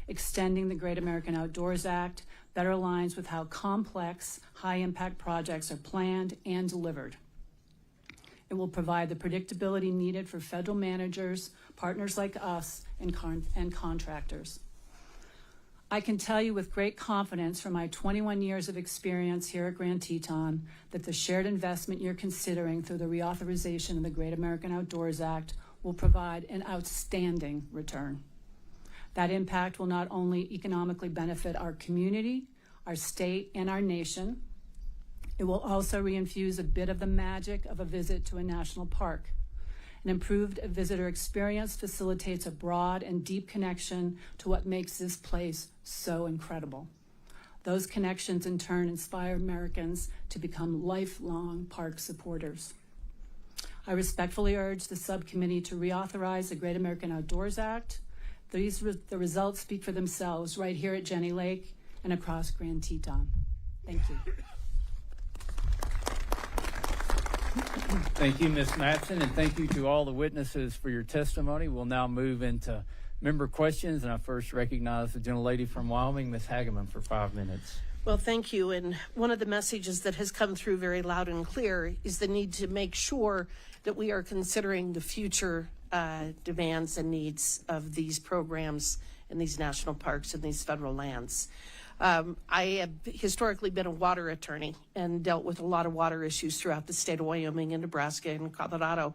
Extending the Great American Outdoors Act better aligns with how complex, high-impact projects are planned and delivered. It will provide the predictability needed for federal managers, partners like us, and contractors. I can tell you with great confidence from my 21 years of experience here at Grand Teton that the shared investment you're considering through the reauthorization of the Great American Outdoors Act will provide an outstanding return. That impact will not only economically benefit our community, our state, and our nation, it will also reinfuse a bit of the magic of a visit to a national park. An improved visitor experience facilitates a broad and deep connection to what makes this place so incredible. Those connections in turn inspire Americans to become lifelong park supporters. I respectfully urge the subcommittee to reauthorize the Great American Outdoors Act. The results speak for themselves right here at Jenny Lake and across Grand Teton. Thank you. Thank you, Ms. Matson, and thank you to all the witnesses for your testimony. We'll now move into member questions, and I first recognize the gentlelady from Wyoming, Ms. Hageman, for 5 minutes. Well, thank you. And one of the messages that has come through very loud and clear is the need to make sure that we are considering the future demands and needs of these programs in these national parks and these federal lands. I have historically been a water attorney and dealt with a lot of water issues throughout the state of Wyoming and Nebraska and Colorado.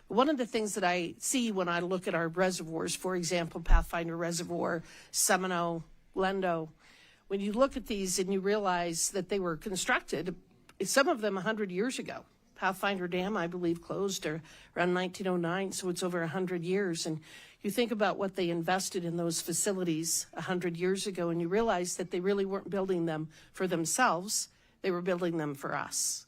One of the things that I see when I look at our reservoirs, for example, Pathfinder Reservoir, Seminole, Glendo, when you look at these and you realize that they were constructed, some of them 100 years ago. Pathfinder Dam, I believe, closed around 1909, so it's over 100 years. And you think about what they invested in those facilities 100 years ago, and you realize that they really weren't building them for themselves. They were building them for us.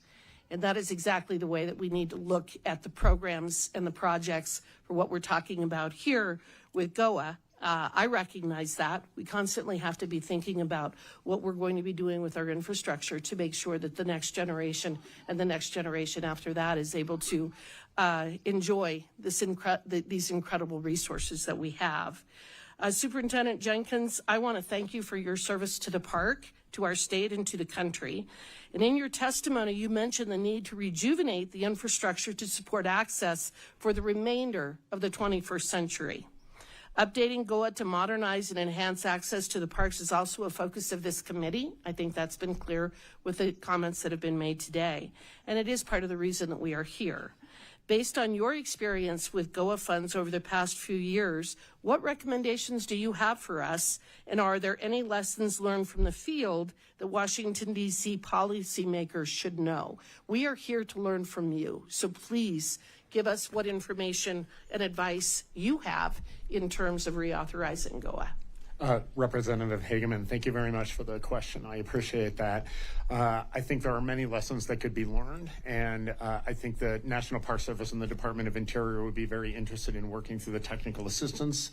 And that is exactly the way that we need to look at the programs and the projects for what we're talking about here with GOA. I recognize that. We constantly have to be thinking about what we're going to be doing with our infrastructure to make sure that the next generation and the next generation after that is able to enjoy these incredible resources that we have. Superintendent Jenkins, I want to thank you for your service to the park, to our state, and to the country. And in your testimony, you mentioned the need to rejuvenate the infrastructure to support access for the remainder of the 21st century. Updating GOA to modernize and enhance access to the parks is also a focus of this committee. I think that's been clear with the comments that have been made today. And it is part of the reason that we are here. Based on your experience with GOA funds over the past few years, what recommendations do you have for us? And are there any lessons learned from the field that Washington, D.C. policymakers should know? We are here to learn from you. So please give us what information and advice you have in terms of reauthorizing GOA. Representative Hageman, thank you very much for the question. I appreciate that. I think there are many lessons that could be learned, and I think the National Park Service and the Department of Interior would be very interested in working through the technical assistance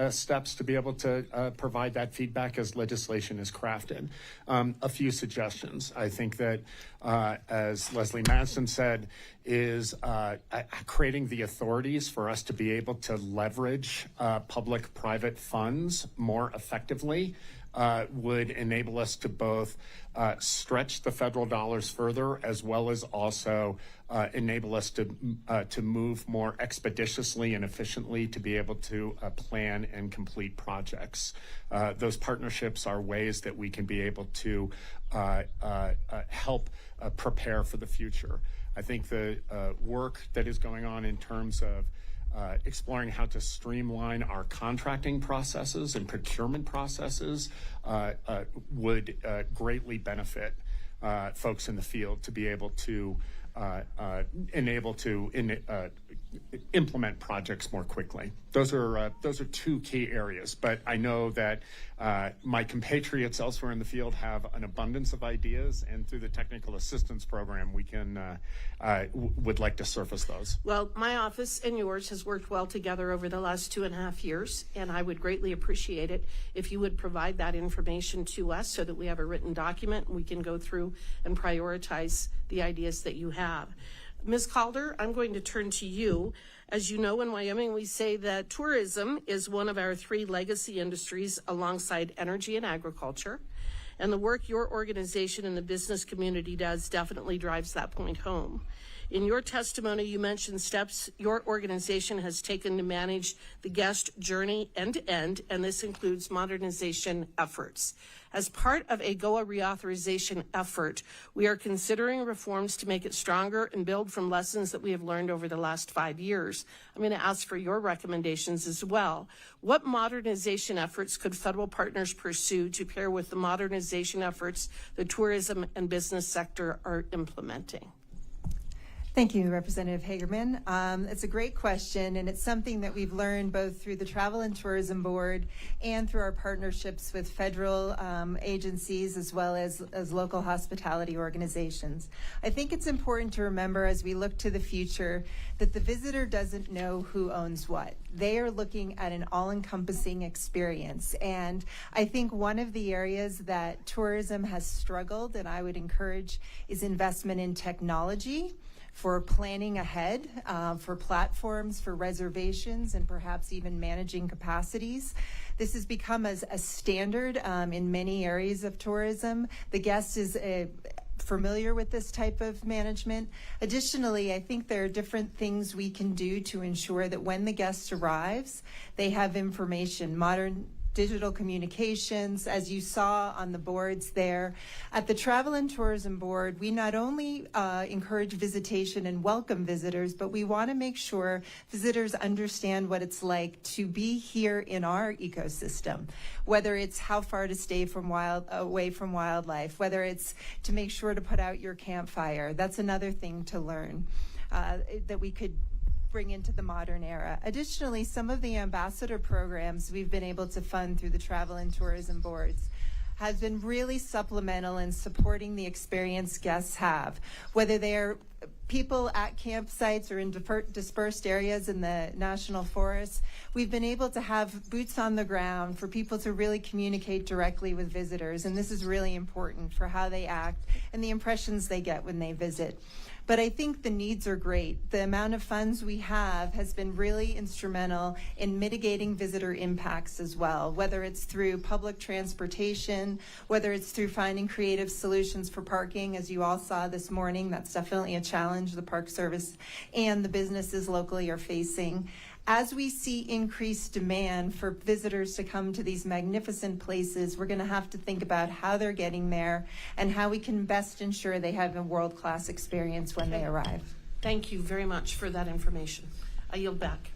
steps to be able to provide that feedback as legislation is crafted. A few suggestions. I think that, as Leslie Madsen said, is creating the authorities for us to be able to leverage public-private funds more effectively would enable us to both stretch the federal dollars further, as well as also enable us to move more expeditiously and efficiently to be able to plan and complete projects. Those partnerships are ways that we can be able to help prepare for the future. I think the work that is going on in terms of exploring how to streamline our contracting processes and procurement processes would greatly benefit folks in the field to be able to implement projects more quickly. Those are two key areas, but I know that my compatriots elsewhere in the field have an abundance of ideas, and through the technical assistance program, we can would like to surface those. Well, my office and yours has worked well together over the last 2.5 years, and I would greatly appreciate it if you would provide that information to us so that we have a written document and we can go through and prioritize the ideas that you have. Ms. Calder, I'm going to turn to you. As you know, in Wyoming, we say that tourism is one of our 3 legacy industries alongside energy and agriculture. And the work your organization and the business community does definitely drives that point home. In your testimony, you mentioned steps your organization has taken to manage the guest journey end to end, and this includes modernization efforts. As part of a GOA reauthorization effort, we are considering reforms to make it stronger and build from lessons that we have learned over the last 5 years. I'm going to ask for your recommendations as well. What modernization efforts could federal partners pursue to pair with the modernization efforts the tourism and business sector are implementing? Thank you, Representative Hagerman. It's a great question, and it's something that we've learned both through the Travel and Tourism Board and through our partnerships with federal agencies as well as local hospitality organizations. I think it's important to remember as we look to the future that the visitor doesn't know who owns what. They are looking at an all-encompassing experience, and I think one of the areas that tourism has struggled, and I would encourage, is investment in technology, for planning ahead, for platforms, for reservations, and perhaps even managing capacities. This has become a standard in many areas of tourism. The guest is familiar with this type of management. Additionally, I think there are different things we can do to ensure that when the guest arrives, they have information, modern digital communications, as you saw on the boards there. At the Travel and Tourism Board, we not only encourage visitation and welcome visitors, but we want to make sure visitors understand what it's like to be here in our ecosystem, whether it's how far to stay from away from wildlife, whether it's to make sure to put out your campfire. That's another thing to learn that we could bring into the modern era. Additionally, some of the ambassador programs we've been able to fund through the Travel and Tourism Boards has been really supplemental in supporting the experience guests have, whether they're people at campsites or in dispersed areas in the national forests. We've been able to have boots on the ground for people to really communicate directly with visitors, and this is really important for how they act and the impressions they get when they visit. But I think the needs are great. The amount of funds we have has been really instrumental in mitigating visitor impacts as well, whether it's through public transportation, whether it's through finding creative solutions for parking, as you all saw this morning. That's definitely a challenge the Park Service and the businesses locally are facing. As we see increased demand for visitors to come to these magnificent places, we're going to have to think about how they're getting there and how we can best ensure they have a world-class experience when they arrive. Thank you very much for that information. I yield back.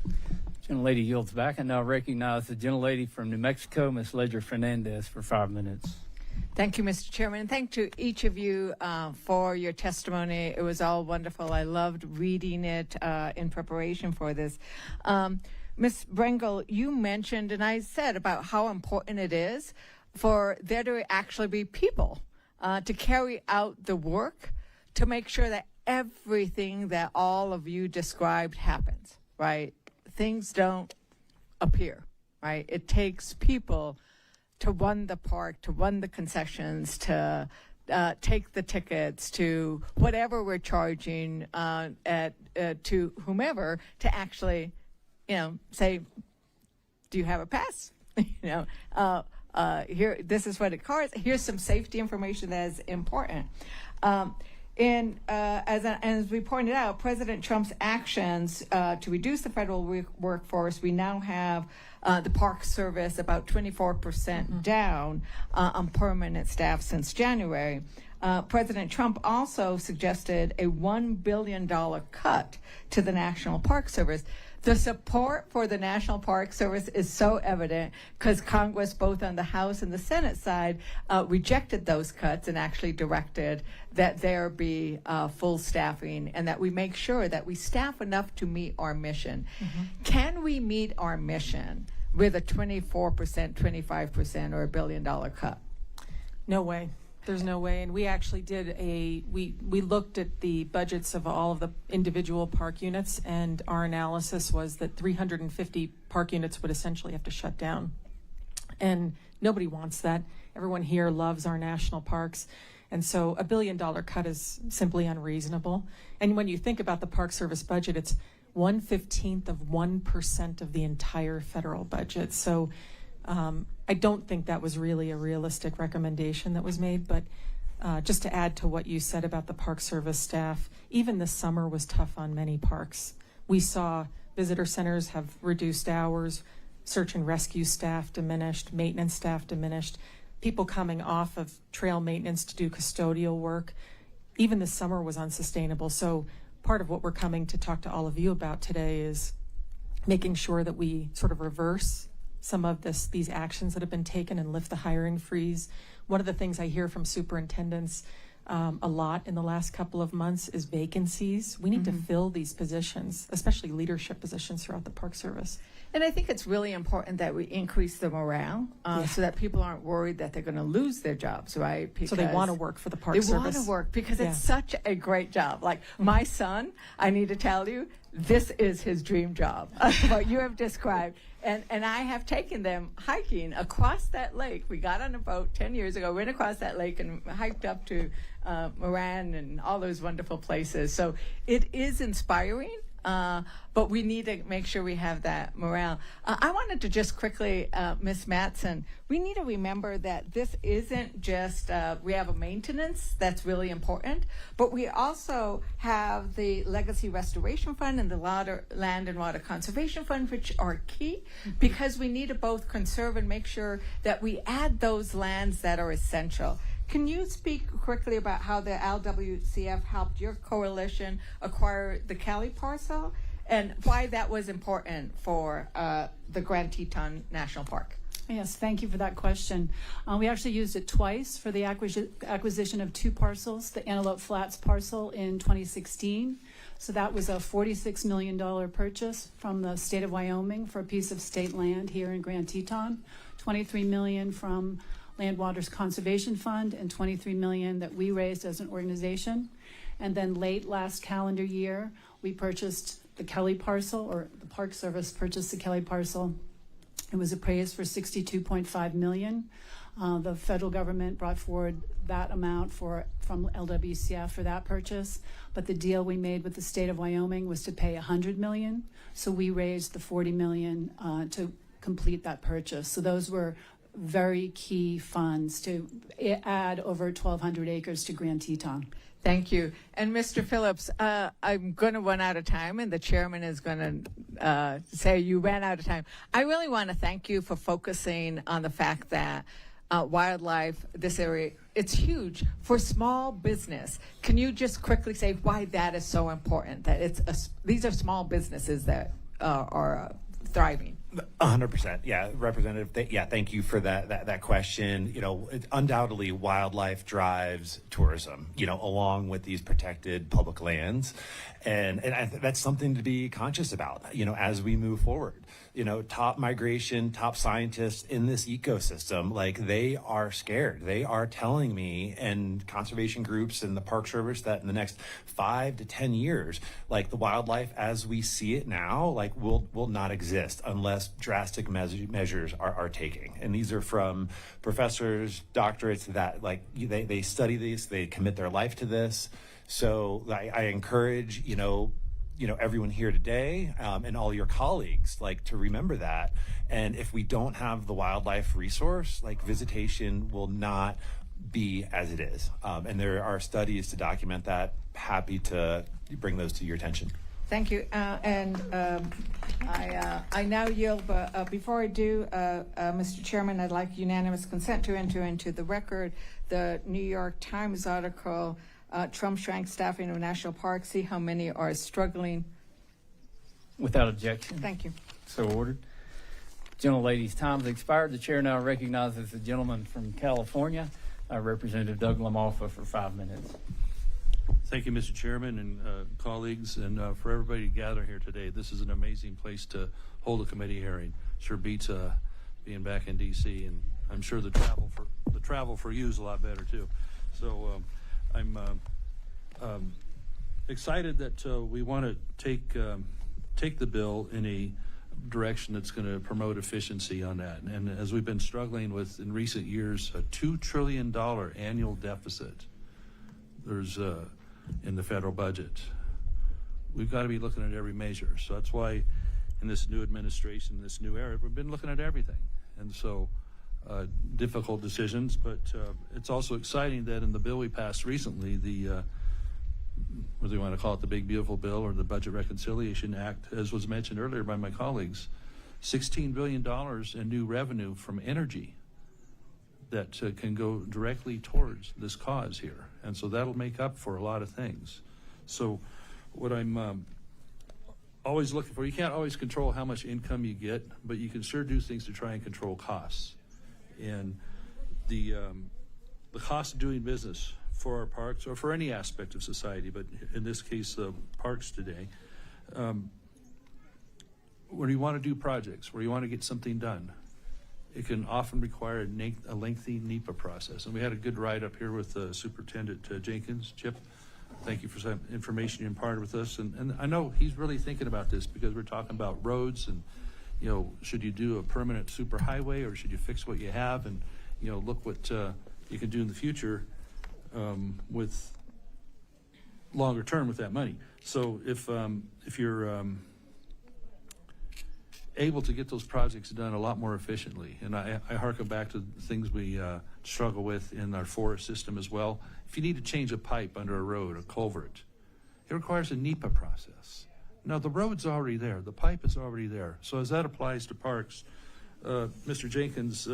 Gentlelady yields back. I now recognize the gentlelady from New Mexico, Ms. Ledger Fernandez, for 5 minutes. Thank you, Mr. Chairman, and thank to each of you for your testimony. It was all wonderful. I loved reading it in preparation for this. Ms. Brengel, you mentioned, and I said about how important it is for there to actually be people to carry out the work to make sure that everything that all of you described happens, right? Things don't appear, right? It takes people to run the park, to run the concessions, to take the tickets, to whatever we're charging to whomever, to actually, say, do you have a pass? Here, this is what it costs. Here's some safety information that is important. As we pointed out, President Trump's actions to reduce the federal workforce, we now have the Park Service about 24% down on permanent staff since January. President Trump also suggested a $1 billion cut to the National Park Service. The support for the National Park Service is so evident because Congress, both on the House and the Senate side, rejected those cuts and actually directed that there be full staffing and that we make sure that we staff enough to meet our mission. Can we meet our mission with a 24%, 25%, or $1 billion cut? No way. There's no way. And we actually did we looked at the budgets of all of the individual park units, and our analysis was that 350 park units would essentially have to shut down. And nobody wants that. Everyone here loves our national parks. And so a $1 billion cut is simply unreasonable. And when you think about the Park Service budget, it's 1/15 of 1% of the entire federal budget. So I don't think that was really a realistic recommendation that was made, but Just to add to what you said about the Park Service staff, even this summer was tough on many parks. We saw visitor centers have reduced hours, search and rescue staff diminished, maintenance staff diminished, people coming off of trail maintenance to do custodial work. Even this summer was unsustainable. So part of what we're coming to talk to all of you about today is making sure that we sort of reverse some of these actions that have been taken and lift the hiring freeze. One of the things I hear from superintendents a lot in the last couple of months is vacancies. We need to fill these positions, especially leadership positions throughout the Park Service. And I think it's really important that we increase the morale so that people aren't worried that they're going to lose their jobs, right? Because so they want to work for the Park Service. They want to work because it's such a great job. Like my son, I need to tell you, this is his dream job, what you have described. And I have taken them hiking across that lake. We got on a boat 10 years ago, went across that lake and hiked up to Moran and all those wonderful places. So it is inspiring. But we need to make sure we have that morale. I wanted to just quickly, Ms. Mattson, we need to remember that this isn't just, we have a maintenance that's really important, but we also have the Legacy Restoration Fund and the Land and Water Conservation Fund, which are key because we need to both conserve and make sure that we add those lands that are essential. Can you speak quickly about how the LWCF helped your coalition acquire the Kelly parcel and why that was important for the Grand Teton National Park? Yes, thank you for that question. We actually used it twice for the acquisition of two parcels, the Antelope Flats parcel in 2016. So that was a $46 million purchase from the state of Wyoming for a piece of state land here in Grand Teton, $23 million from Land Waters Conservation Fund, and $23 million that we raised as an organization. And then late last calendar year, we purchased the Kelly parcel, or the Park Service purchased the Kelly parcel. It was appraised for $62.5 million. The federal government brought forward that amount from LWCF for that purchase, but the deal we made with the state of Wyoming was to pay $100 million. So we raised the $40 million to complete that purchase. So those were very key funds to add over 1,200 acres to Grand Teton. Thank you. And Mr. Phillips, I'm going to run out of time, and the chairman is going to say you ran out of time. I really want to thank you for focusing on the fact that wildlife, this area, it's huge for small business. Can you just quickly say why that is so important, that these are small businesses that are thriving? 100%. Yeah, Representative. Thank you for that question. Undoubtedly, wildlife drives tourism. Along with these protected public lands, and that's something to be conscious about. As we move forward. Top migration, top scientists in this ecosystem, like they are scared. They are telling me, and conservation groups and the Park Service, that in the next 5 to 10 years, like the wildlife as we see it now, like will not exist unless drastic measures are taken. And these are from professors, doctorates that like they study these, they commit their life to this. So I encourage, everyone here today and all your colleagues, like to remember that. And if we don't have the wildlife resource, like visitation will not be as it is. And there are studies to document that. Happy to bring those to your attention. Thank you. I now yield, but before I do, Mr. Chairman, I'd like unanimous consent to enter into the record the New York Times article, Trump shrank staffing of national parks, see how many are struggling. Without objection. Thank you. So ordered. Gentlelady's time's expired. The chair now recognizes the gentleman from California, Representative Doug LaMalfa, for 5 minutes. Thank you, Mr. Chairman and colleagues, and for everybody to gather here today. This is an amazing place to hold a committee hearing. Sure beats being back in D.C., and I'm sure the travel for you is a lot better too. So I'm excited that we want to take the bill in a direction that's going to promote efficiency on that. And as we've been struggling with in recent years, a $2 trillion annual deficit. There's in the federal budget. We've got to be looking at every measure. So that's why in this new administration, this new era, we've been looking at everything. And so difficult decisions, but it's also exciting that in the bill we passed recently, the whether you want to call it the Big Beautiful Bill or the Budget Reconciliation Act, as was mentioned earlier by my colleagues, $16 billion in new revenue from energy that can go directly towards this cause here. And so that'll make up for a lot of things. So what I'm always looking for, you can't always control how much income you get, but you can sure do things to try and control costs. And the cost of doing business for our parks or for any aspect of society, but in this case, parks today, when you want to do projects, where you want to get something done, it can often require a lengthy NEPA process. And we had a good ride up here with Superintendent Jenkins. Chip, thank you for some information you imparted with us. And I know he's really thinking about this because we're talking about roads and, you know, should you do a permanent superhighway or should you fix what you have and, you know, look what you can do in the future with longer term with that money. So if you're able to get those projects done a lot more efficiently, and I harken back to things we struggle with in our forest system as well. If you need to change a pipe under a road, a culvert, it requires a NEPA process. Now the road's already there, the pipe is already there. So as that applies to parks, Mr. Jenkins,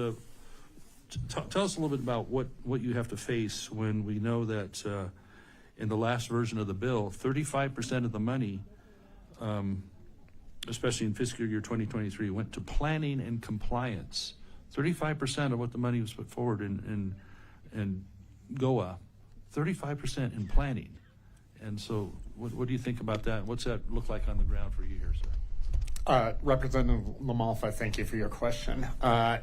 tell us a little bit about what you have to face when we know that in the last version of the bill, 35% of the money, especially in fiscal year 2023, went to planning and compliance. 35% of what the money was put forward in GOA, 35% in planning. And so what do you think about that? What's that look like on the ground for you here, sir? Representative Lamalfa, thank you for your question. I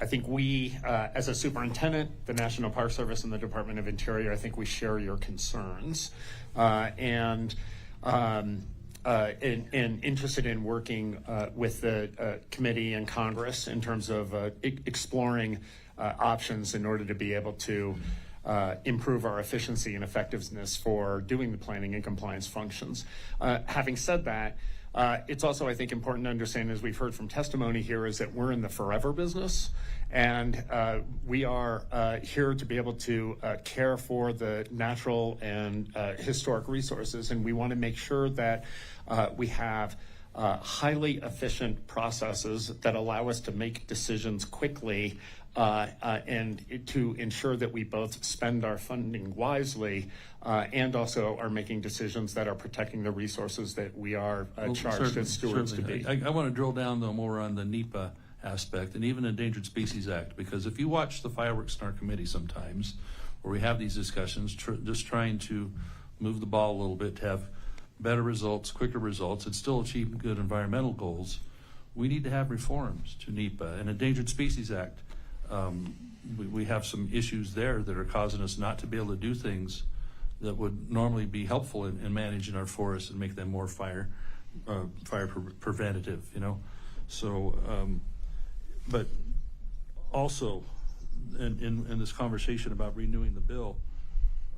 think we, as a superintendent, the National Park Service and the Department of Interior, I think we share your concerns and interested in working with the committee and Congress in terms of exploring options in order to be able to improve our efficiency and effectiveness for doing the planning and compliance functions. Having said that, it's also, I think, important to understand, as we've heard from testimony here, is that we're in the forever business, and we are here to be able to care for the natural and historic resources, and we want to make sure that we have highly efficient processes that allow us to make decisions quickly and to ensure that we both spend our funding wisely and also are making decisions that are protecting the resources that we are charged as stewards to be. I want to drill down, though, more on the NEPA aspect and even Endangered Species Act, because if you watch the fireworks in our committee sometimes, where we have these discussions, just trying to move the ball a little bit to have better results, quicker results, and still achieve good environmental goals, we need to have reforms to NEPA and Endangered Species Act. We have some issues there that are causing us not to be able to do things that would normally be helpful in managing our forests and make them more fire preventative, you know. So, but also in this conversation about renewing the bill,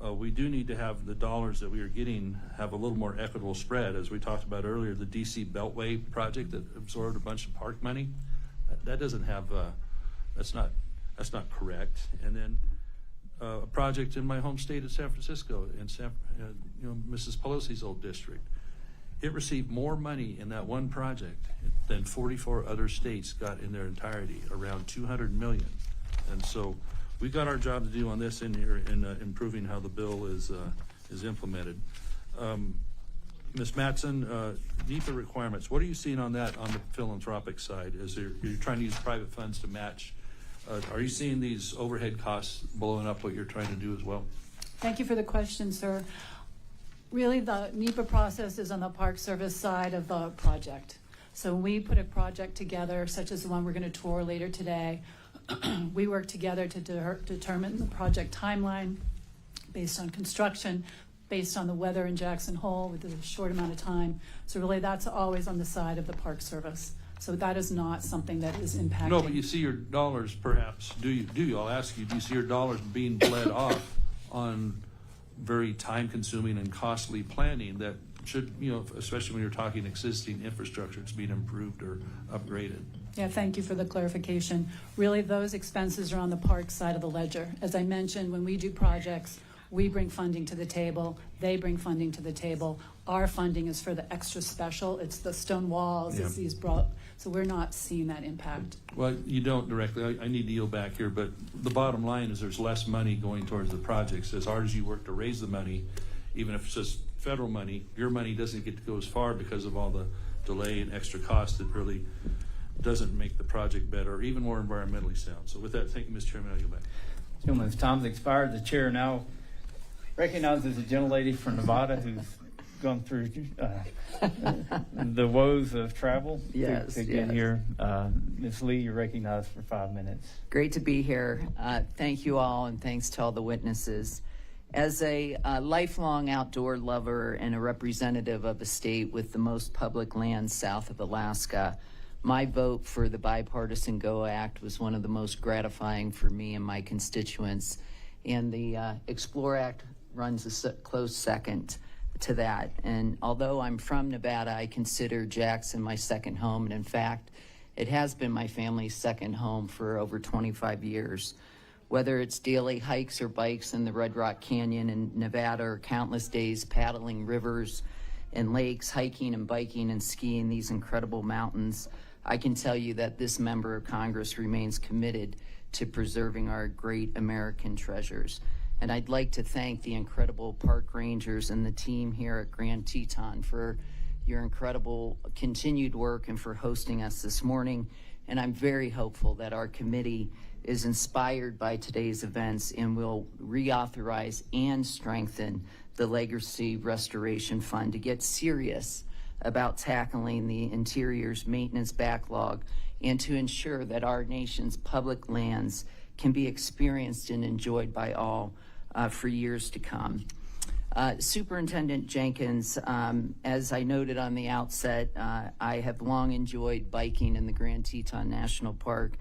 we do need to have the dollars that we are getting have a little more equitable spread. As we talked about earlier, the DC Beltway project that absorbed a bunch of park money, that doesn't have, that's not correct. And then a project in my home state of San Francisco, Mrs. Pelosi's old district, it received more money in that one project than 44 other states got in their entirety, around $200 million. And so we've got our job to do on this in here in improving how the bill is implemented. Ms. Mattson, NEPA requirements, what are you seeing on that on the philanthropic side? You're trying to use private funds to match? Are you seeing these overhead costs blowing up what you're trying to do as well? Thank you for the question, sir. Really, the NEPA process is on the Park Service side of the project. So when we put a project together, such as the one we're going to tour later today, we work together to determine the project timeline based on construction, based on the weather in Jackson Hole with a short amount of time. So really, that's always on the side of the Park Service. So that is not something that is impacting. No, but you see your dollars perhaps, do you? I'll ask you, do you see your dollars being bled off on very time-consuming and costly planning that should, especially when you're talking existing infrastructure, it's being improved or upgraded. Yeah, thank you for the clarification. Really, those expenses are on the park side of the ledger. As I mentioned, when we do projects, we bring funding to the table, they bring funding to the table. Our funding is for the extra special. It's the stone walls, it's these so we're not seeing that impact. Well, you don't directly. I need to yield back here, but the bottom line is there's less money going towards the projects. As hard as you work to raise the money, even if it's just federal money, your money doesn't get to go as far because of all the delay and extra cost that really doesn't make the project better or even more environmentally sound. So with that, thank you, Mr. Chairman. I'll yield back. Gentlemen's time's expired. The chair now recognizes a gentlelady from Nevada who's gone through the woes of travel to get here. Ms. Lee, you're recognized for 5 minutes. Great to be here. Thank you all, and thanks to all the witnesses. As a lifelong outdoor lover and a representative of a state with the most public lands south of Alaska, my vote for the Bipartisan GO Act was one of the most gratifying for me and my constituents. And the Explore Act runs a close second to that. And although I'm from Nevada, I consider Jackson my second home. And in fact, it has been my family's second home for over 25 years. Whether it's daily hikes or bikes in the Red Rock Canyon in Nevada, or countless days paddling rivers and lakes, hiking and biking and skiing these incredible mountains, I can tell you that this member of Congress remains committed to preserving our great American treasures. And I'd like to thank the incredible park rangers and the team here at Grand Teton for your incredible continued work and for hosting us this morning. And I'm very hopeful that our committee is inspired by today's events and will reauthorize and strengthen the Legacy Restoration Fund to get serious about tackling the interior's maintenance backlog and to ensure that our nation's public lands can be experienced and enjoyed by all for years to come. Superintendent Jenkins, as I noted on the outset, I have long enjoyed biking in the Grand Teton National Park.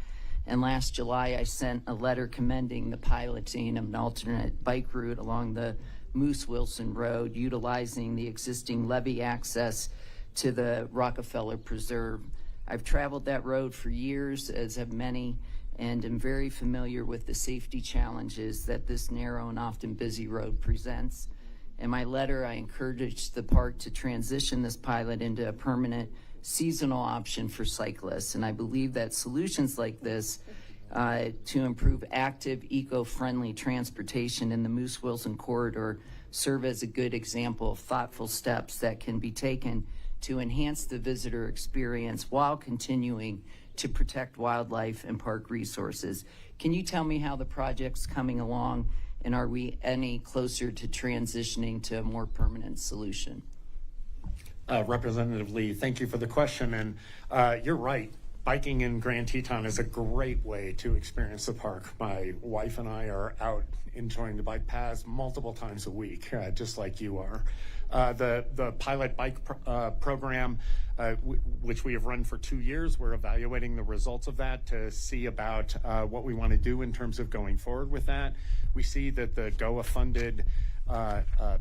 And last July, I sent a letter commending the piloting of an alternate bike route along the Moose Wilson Road, utilizing the existing levee access to the Rockefeller Preserve. I've traveled that road for years, as have many, and am very familiar with the safety challenges that this narrow and often busy road presents. In my letter, I encouraged the park to transition this pilot into a permanent seasonal option for cyclists, and I believe that solutions like this to improve active, eco-friendly transportation in the Moose Wilson corridor serve as a good example of thoughtful steps that can be taken to enhance the visitor experience while continuing to protect wildlife and park resources. Can you tell me how the project's coming along, and are we any closer to transitioning to a more permanent solution? Representative Lee, thank you for the question. And you're right. Biking in Grand Teton is a great way to experience the park. My wife and I are out enjoying the bike paths multiple times a week, just like you are. The pilot bike program, which we have run for 2 years, we're evaluating the results of that to see about what we want to do in terms of going forward with that. We see that the GOA-funded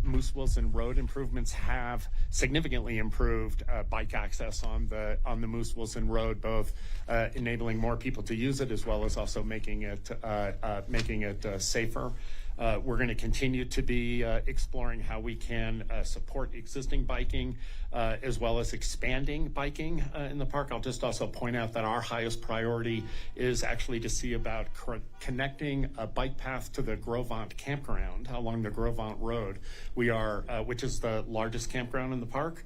Moose Wilson Road improvements have significantly improved bike access on the Moose Wilson Road, both enabling more people to use it as well as also making it safer. We're going to continue to be exploring how we can support existing biking as well as expanding biking in the park. I'll just also point out that our highest priority is actually to see about connecting a bike path to the Grovant campground along the Grovant Road. We are, which is the largest campground in the park.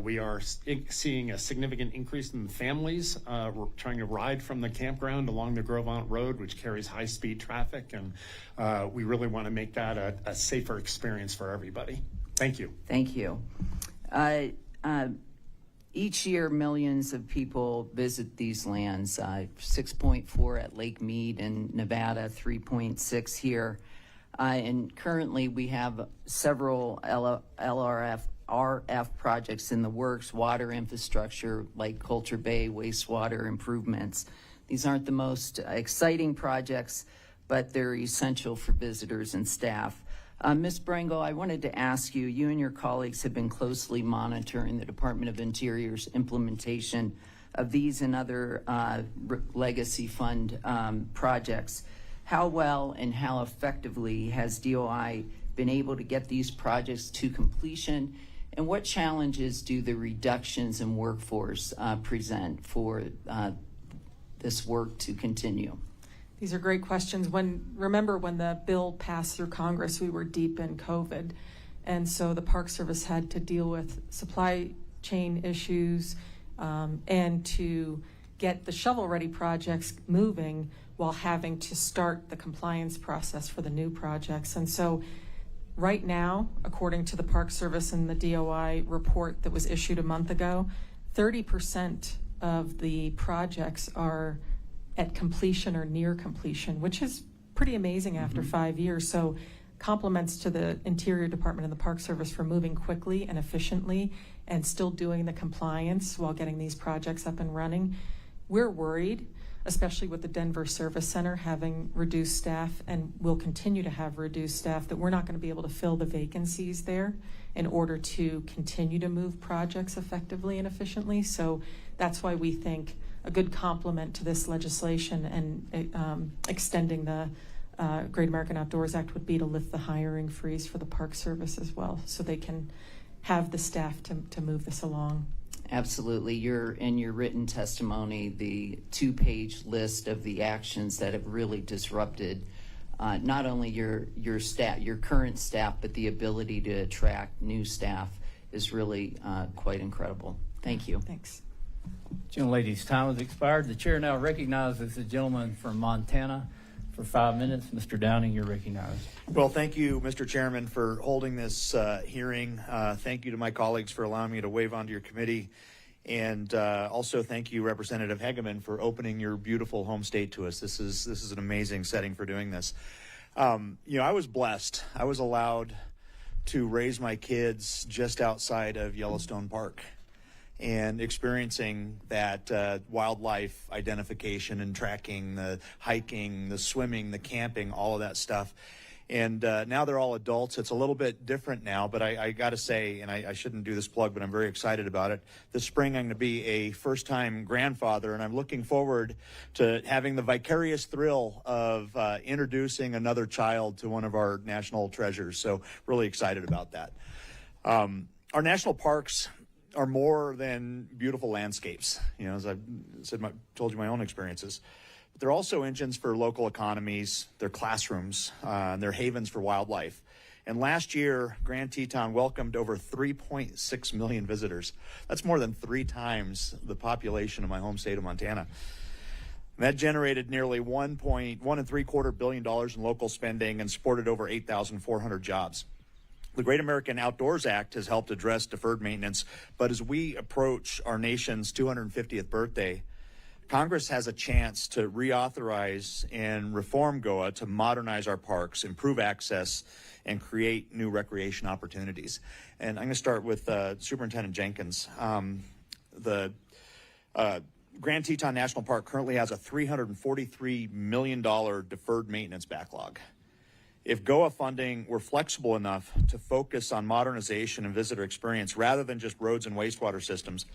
We are seeing a significant increase in families trying to ride from the campground along the Grovant Road, which carries high-speed traffic, and we really want to make that a safer experience for everybody. Thank you. Thank you. Each year, millions of people visit these lands, 6.4 at Lake Mead in Nevada, 3.6 here. And currently, we have several RF projects in the works, water infrastructure like Culture Bay, wastewater improvements. These aren't the most exciting projects, but they're essential for visitors and staff. Ms. Brangle, I wanted to ask you, you and your colleagues have been closely monitoring the Department of Interior's implementation of these and other legacy fund projects. How well and how effectively has DOI been able to get these projects to completion? And what challenges do the reductions in workforce present for this work to continue? These are great questions. Remember when the bill passed through Congress, we were deep in COVID. And so the Park Service had to deal with supply chain issues and to get the shovel-ready projects moving while having to start the compliance process for the new projects. And so right now, according to the Park Service and the DOI report that was issued a month ago, 30% of the projects are at completion or near completion, which is pretty amazing after 5 years. So compliments to the Interior Department and the Park Service for moving quickly and efficiently and still doing the compliance while getting these projects up and running. We're worried, especially with the Denver Service Center having reduced staff and will continue to have reduced staff, that we're not going to be able to fill the vacancies there in order to continue to move projects effectively and efficiently. So that's why we think a good complement to this legislation and extending the Great American Outdoors Act would be to lift the hiring freeze for the Park Service as well, so they can have the staff to move this along. Absolutely. In your written testimony, the 2-page list of the actions that have really disrupted not only your staff, your current staff, but the ability to attract new staff is really quite incredible. Thank you. Thanks. Gentlelady's time has expired. The chair now recognizes the gentleman from Montana for 5 minutes. Mr. Downing, you're recognized. Well, thank you, Mr. Chairman, for holding this hearing. Thank you to my colleagues for allowing me to wave onto your committee. And also thank you, Representative Hegeman, for opening your beautiful home state to us. This is an amazing setting for doing this. I was blessed. I was allowed to raise my kids just outside of Yellowstone Park and experiencing that wildlife identification and tracking, the hiking, the swimming, the camping, all of that stuff. And now they're all adults. It's a little bit different now, but I got to say, and I shouldn't do this plug, but I'm very excited about it. This spring, I'm going to be a first-time grandfather, and I'm looking forward to having the vicarious thrill of introducing another child to one of our national treasures. So really excited about that. Our national parks are more than beautiful landscapes, as I've told you my own experiences. But they're also engines for local economies, they're classrooms, they're havens for wildlife. And last year, Grand Teton welcomed over 3.6 million visitors. That's more than 3 times the population of my home state of Montana. And that generated nearly $1.3 billion in local spending and supported over 8,400 jobs. The Great American Outdoors Act has helped address deferred maintenance, but as we approach our nation's 250th birthday, Congress has a chance to reauthorize and reform GOA to modernize our parks, improve access, and create new recreation opportunities. And I'm going to start with Superintendent Jenkins. The Grand Teton National Park currently has a $343 million deferred maintenance backlog. If GOA funding were flexible enough to focus on modernization and visitor experience rather than just roads and wastewater systems,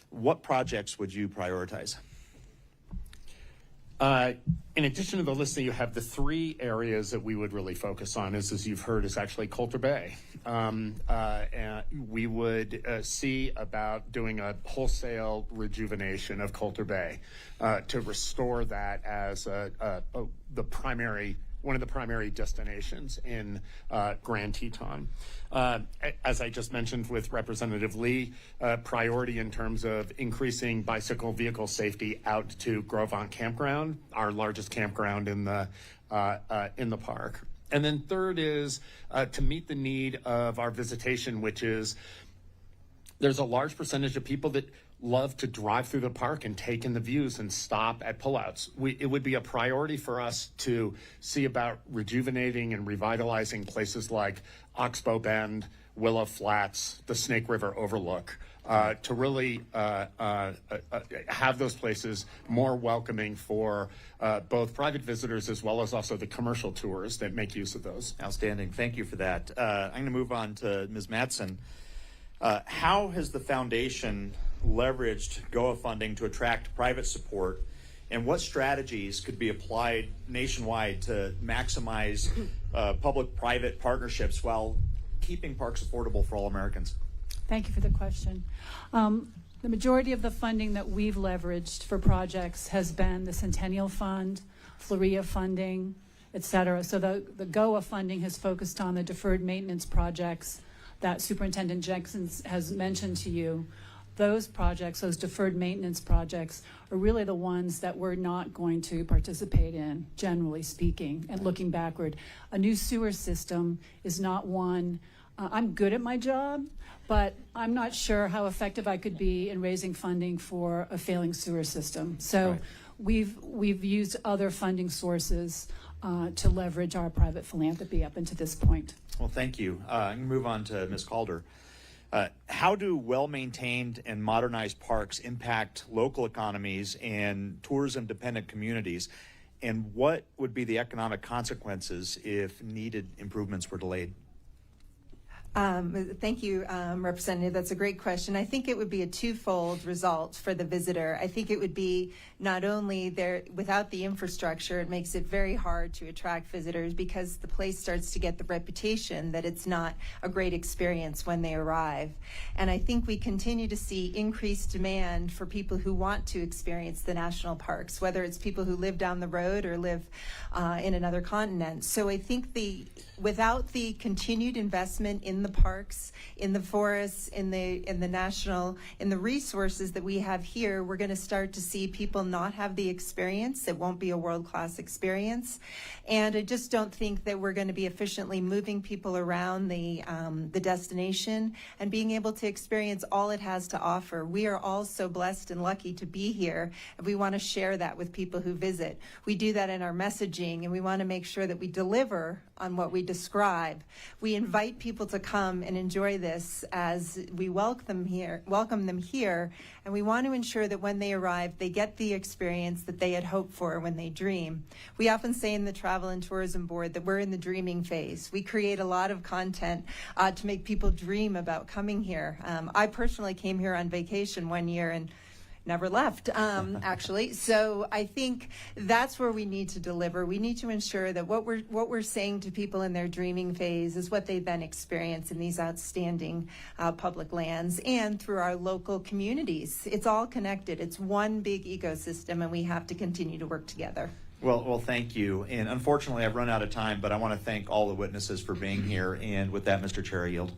what projects would you prioritize? In addition to the list that you have, the 3 areas that we would really focus on as you've heard, is actually Coulter Bay. And we would see about doing a wholesale rejuvenation of Coulter Bay to restore that as one of the primary destinations in Grand Teton. As I just mentioned with Representative Lee, priority in terms of increasing bicycle vehicle safety out to Grovant Campground, our largest campground in the park. And then third is to meet the need of our visitation, which is there's a large percentage of people that love to drive through the park and take in the views and stop at pullouts. It would be a priority for us to see about rejuvenating and revitalizing places like Oxbow Bend, Willow Flats, the Snake River Overlook, to really have those places more welcoming for both private visitors as well as also the commercial tours that make use of those. Outstanding. Thank you for that. I'm going to move on to Ms. Mattson. How has the foundation leveraged GOA funding to attract private support, and what strategies could be applied nationwide to maximize public-private partnerships while keeping parks affordable for all Americans? Thank you for the question. The majority of the funding that we've leveraged for projects has been the Centennial Fund, Floria funding, et cetera. So the GOA funding has focused on the deferred maintenance projects that Superintendent Jenkins has mentioned to you. Those projects, those deferred maintenance projects, are really the ones that we're not going to participate in, generally speaking, and looking backward. A new sewer system is not one. I'm good at my job, but I'm not sure how effective I could be in raising funding for a failing sewer system. So we've used other funding sources to leverage our private philanthropy up until this point. Well, thank you. I'm going to move on to Ms. Calder. How do well-maintained and modernized parks impact local economies and tourism-dependent communities? And what would be the economic consequences if needed improvements were delayed? Thank you, Representative. That's a great question. I think it would be a twofold result for the visitor. I think it would be not only there, without the infrastructure, it makes it very hard to attract visitors because the place starts to get the reputation that it's not a great experience when they arrive. And I think we continue to see increased demand for people who want to experience the national parks, whether it's people who live down the road or live in another continent. So I think without the continued investment in the parks, in the forests, in the resources that we have here, we're going to start to see people not have the experience. It won't be a world-class experience. And I just don't think that we're going to be efficiently moving people around the destination and being able to experience all it has to offer. We are all so blessed and lucky to be here, and we want to share that with people who visit. We do that in our messaging, and we want to make sure that we deliver on what we describe. We invite people to come and enjoy this as we welcome them here, and we want to ensure that when they arrive, they get the experience that they had hoped for when they dream. We often say in the Travel and Tourism Board that we're in the dreaming phase. We create a lot of content to make people dream about coming here. I personally came here on vacation one year and never left, actually. So I think that's where we need to deliver. We need to ensure that what we're saying to people in their dreaming phase is what they then experience in these outstanding public lands and through our local communities. It's all connected. It's one big ecosystem, and we have to continue to work together. Well, thank you. And unfortunately, I've run out of time, but I want to thank all the witnesses for being here. And with that, Mr. Chair, I yield.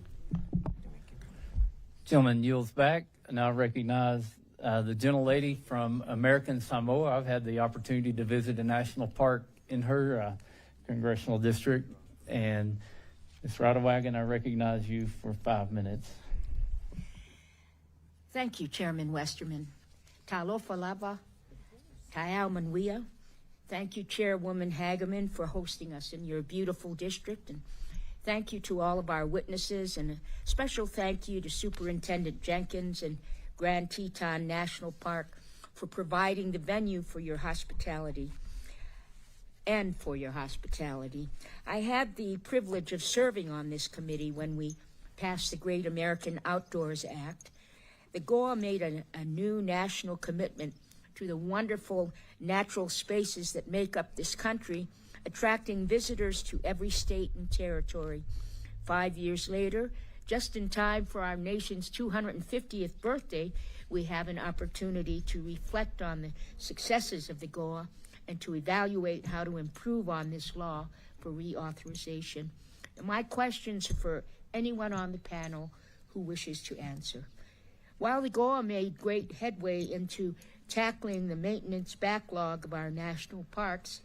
Gentleman yields back. And I recognize the gentlelady from American Samoa. I've had the opportunity to visit a national park in her congressional district. And Ms. Radewagen, I recognize you for 5 minutes. Thank you, Chairman Westerman. Talofa lava, Taiao Manuia. Thank you, Chairwoman Hageman, for hosting us in your beautiful district. And thank you to all of our witnesses, and a special thank you to Superintendent Jenkins and Grand Teton National Park for providing the venue for your hospitality. I had the privilege of serving on this committee when we passed the Great American Outdoors Act. The GOA made a new national commitment to the wonderful natural spaces that make up this country, attracting visitors to every state and territory. 5 years later, just in time for our nation's 250th birthday, we have an opportunity to reflect on the successes of the GOA and to evaluate how to improve on this law for reauthorization. And my questions are for anyone on the panel who wishes to answer. While the GOA made great headway into tackling the maintenance backlog of our national parks,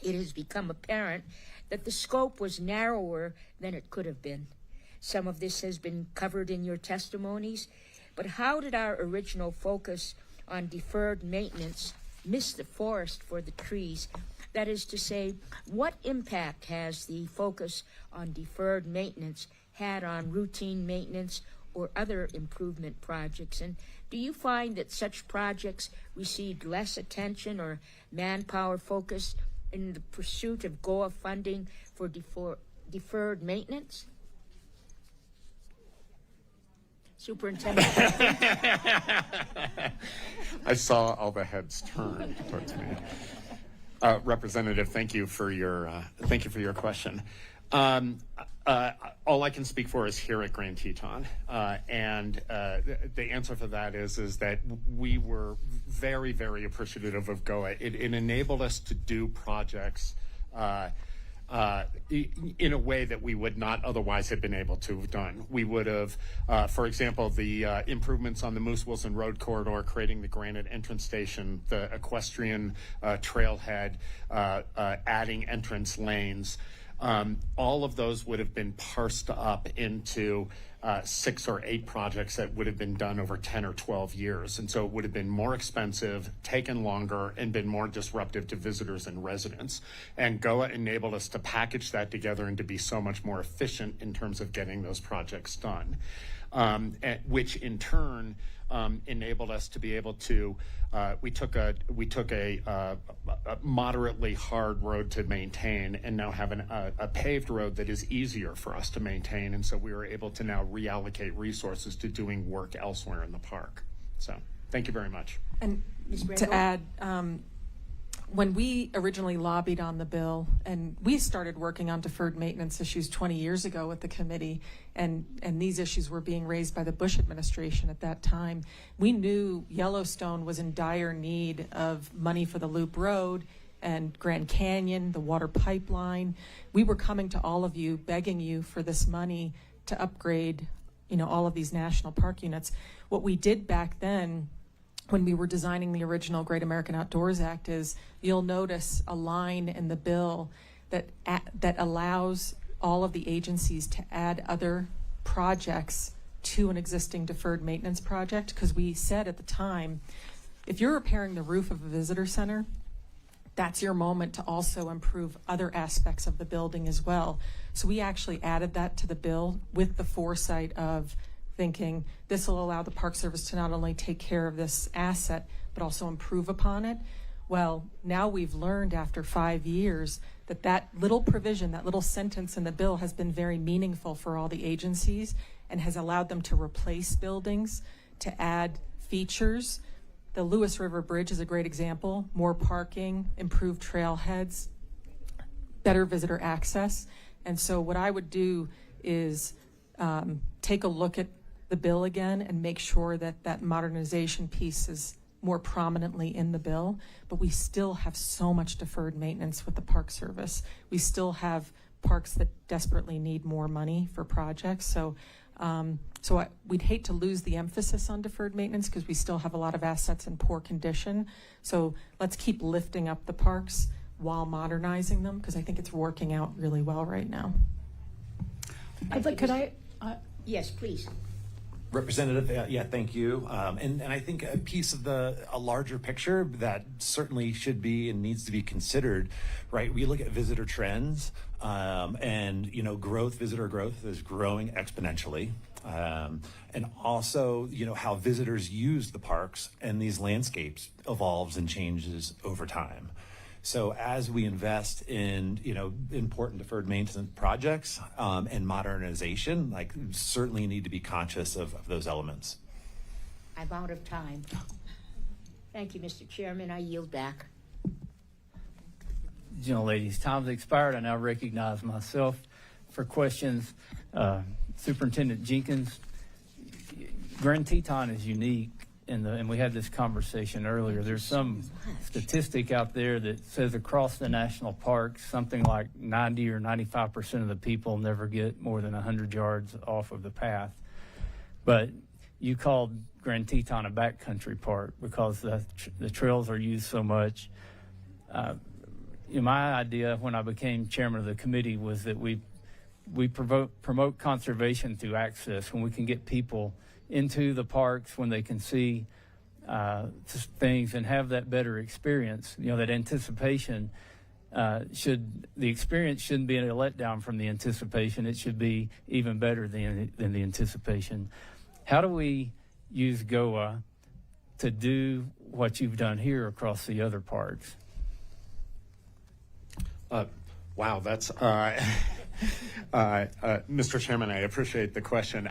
it has become apparent that the scope was narrower than it could have been. Some of this has been covered in your testimonies, but how did our original focus on deferred maintenance miss the forest for the trees? That is to say, what impact has the focus on deferred maintenance had on routine maintenance or other improvement projects? And do you find that such projects received less attention or manpower focus in the pursuit of GOA funding for deferred maintenance? Superintendent. I saw all the heads turn towards me. Representative, thank you for your question. All I can speak for is here at Grand Teton, and the answer for that is that we were very, very appreciative of GOA. It enabled us to do projects in a way that we would not otherwise have been able to have done. We would have, for example, the improvements on the Moose Wilson Road corridor, creating the granite entrance station, the equestrian trailhead, adding entrance lanes. All of those would have been parsed up into 6 or 8 projects that would have been done over 10 or 12 years. And so it would have been more expensive, taken longer, and been more disruptive to visitors and residents. And GOA enabled us to package that together and to be so much more efficient in terms of getting those projects done, which in turn enabled us to be able to, we took a moderately hard road to maintain and now have a paved road that is easier for us to maintain. And so we were able to now reallocate resources to doing work elsewhere in the park. So thank you very much. And to add, when we originally lobbied on the bill, and we started working on deferred maintenance issues 20 years ago with the committee, and these issues were being raised by the Bush administration at that time, we knew Yellowstone was in dire need of money for the Loop Road and Grand Canyon, the water pipeline. We were coming to all of you, begging you for this money to upgrade, all of these national park units. What we did back then, when we were designing the original Great American Outdoors Act, is you'll notice a line in the bill that allows all of the agencies to add other projects to an existing deferred maintenance project, because we said at the time, if you're repairing the roof of a visitor center, that's your moment to also improve other aspects of the building as well. So we actually added that to the bill with the foresight of thinking this will allow the Park Service to not only take care of this asset, but also improve upon it. Well, now we've learned after 5 years that little provision, that little sentence in the bill has been very meaningful for all the agencies and has allowed them to replace buildings, to add features. The Lewis River Bridge is a great example. More parking, improved trailheads, better visitor access. And so what I would do is take a look at the bill again and make sure that modernization piece is more prominently in the bill. But we still have so much deferred maintenance with the Park Service. We still have parks that desperately need more money for projects. So we'd hate to lose the emphasis on deferred maintenance because we still have a lot of assets in poor condition. So let's keep lifting up the parks while modernizing them, because I think it's working out really well right now. Yes, please. Representative, thank you. And I think a piece of a larger picture that certainly should be and needs to be considered, right? We look at visitor trends, and visitor growth is growing exponentially. And also, how visitors use the parks and these landscapes evolves and changes over time. So as we invest in, important deferred maintenance projects and modernization, certainly need to be conscious of those elements. I'm out of time. Thank you, Mr. Chairman. I yield back. Ladies, time's expired. I now recognize myself for questions. Superintendent Jenkins, Grand Teton is unique. And we had this conversation earlier. There's some statistic out there that says across the national parks, something like 90 or 95% of the people never get more than 100 yards off of the path. But you called Grand Teton a backcountry park because the trails are used so much. My idea when I became chairman of the committee was that we promote conservation through access, when we can get people into the parks, when they can see things and have that better experience. That anticipation the experience shouldn't be a letdown from the anticipation. It should be even better than the anticipation. How do we use GOA to do what you've done here across the other parks? Wow, that's Mr. Chairman, I appreciate the question.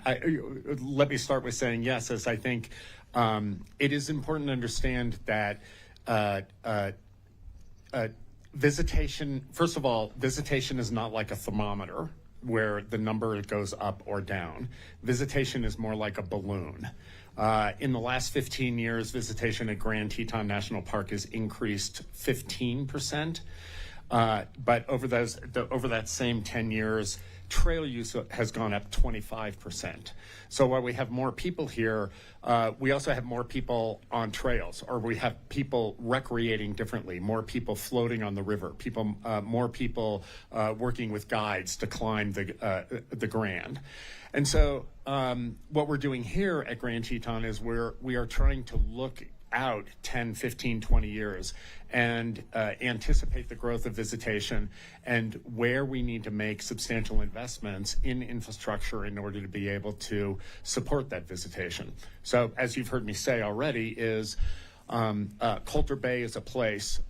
Let me start with saying yes, as I think it is important to understand that visitation, first of all, visitation is not like a thermometer where the number goes up or down. Visitation is more like a balloon. In the last 15 years, visitation at Grand Teton National Park has increased 15%. But over that same 10 years, trail use has gone up 25%. So while we have more people here, we also have more people on trails, or we have people recreating differently, more people floating on the river, more people working with guides to climb the Grand. And so what we're doing here at Grand Teton is we are trying to look out 10, 15, 20 years and anticipate the growth of visitation and where we need to make substantial investments in infrastructure in order to be able to support that visitation. So as you've heard me say already is Coulter Bay is a place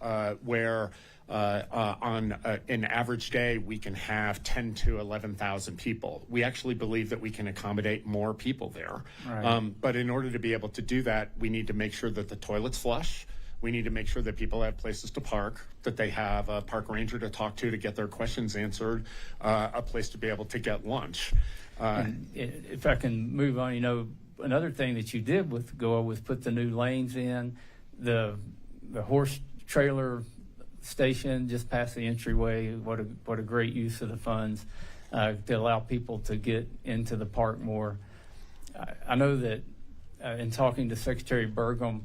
where on an average day, we can have 10 to 11,000 people. We actually believe that we can accommodate more people there. Right. But in order to be able to do that, we need to make sure that the toilets flush. We need to make sure that people have places to park, that they have a park ranger to talk to get their questions answered, a place to be able to get lunch. If I can move on, another thing that you did with GOA was put the new lanes in, the horse trailer station just past the entryway. What a great use of the funds to allow people to get into the park more. I know that in talking to Secretary Burgum,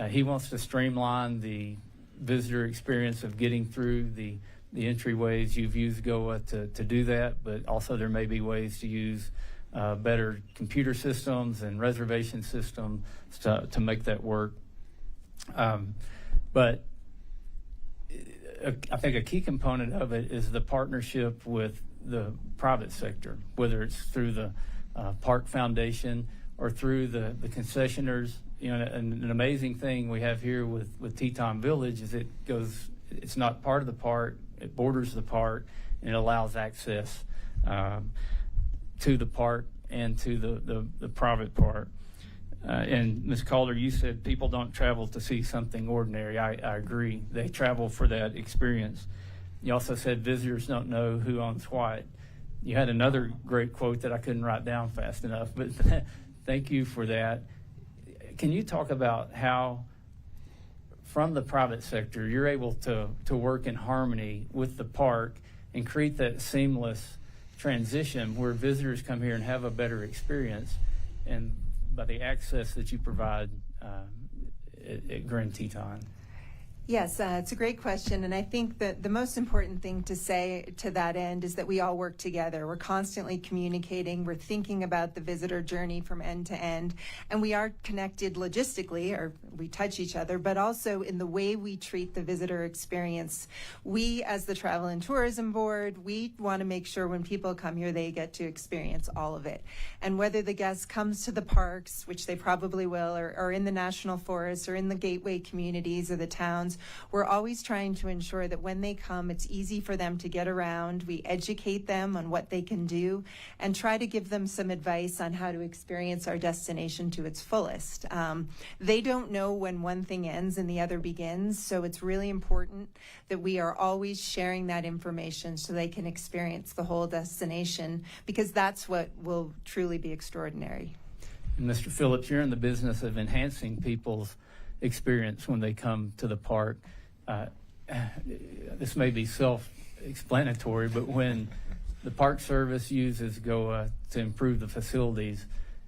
he wants to streamline the visitor experience of getting through the entryways. You've used GOA to do that, but also there may be ways to use better computer systems and reservation systems to make that work. But I think a key component of it is the partnership with the private sector, whether it's through the Park Foundation or through the concessioners. An amazing thing we have here with Teton Village is it's not part of the park, it borders the park, and it allows access to the park and to the private park. And Ms. Calder, you said people don't travel to see something ordinary. I agree. They travel for that experience. You also said visitors don't know who owns what. You had another great quote that I couldn't write down fast enough, but thank you for that. Can you talk about how, from the private sector, you're able to work in harmony with the park and create that seamless transition where visitors come here and have a better experience, and by the access that you provide at Grand Teton? Yes, it's a great question, and I think that the most important thing to say to that end is that we all work together. We're constantly communicating, we're thinking about the visitor journey from end to end, and we are connected logistically, or we touch each other, but also in the way we treat the visitor experience. We, as the Travel and Tourism Board, we want to make sure when people come here, they get to experience all of it. And whether the guest comes to the parks, which they probably will, or in the national forests, or in the gateway communities or the towns, we're always trying to ensure that when they come, it's easy for them to get around. We educate them on what they can do and try to give them some advice on how to experience our destination to its fullest. They don't know when one thing ends and the other begins, so it's really important that we are always sharing that information so they can experience the whole destination, because that's what will truly be extraordinary. And Mr. Phillips, you're in the business of enhancing people's experience when they come to the park. This may be self-explanatory, but when the Park Service uses GOA to improve the facilities,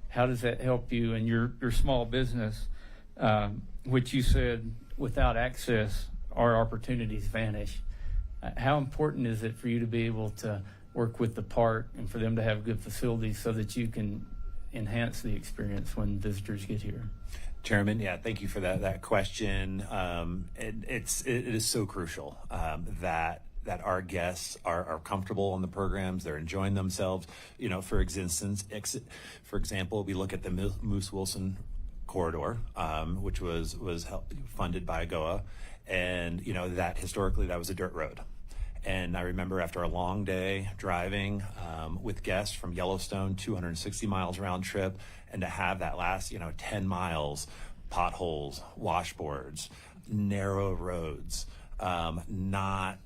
how does that help you in your small business, which you said without access, our opportunities vanish? How important is it for you to be able to work with the park and for them to have good facilities so that you can enhance the experience when visitors get here? Chairman, thank you for that question. It is so crucial that that our guests are comfortable on the programs, they're enjoying themselves. For example, we look at the Moose Wilson corridor, which was funded by AGOA, and that historically that was a dirt road. And I remember after a long day driving with guests from Yellowstone, 260 miles round trip, and to have that last 10 miles, potholes, washboards, narrow roads, not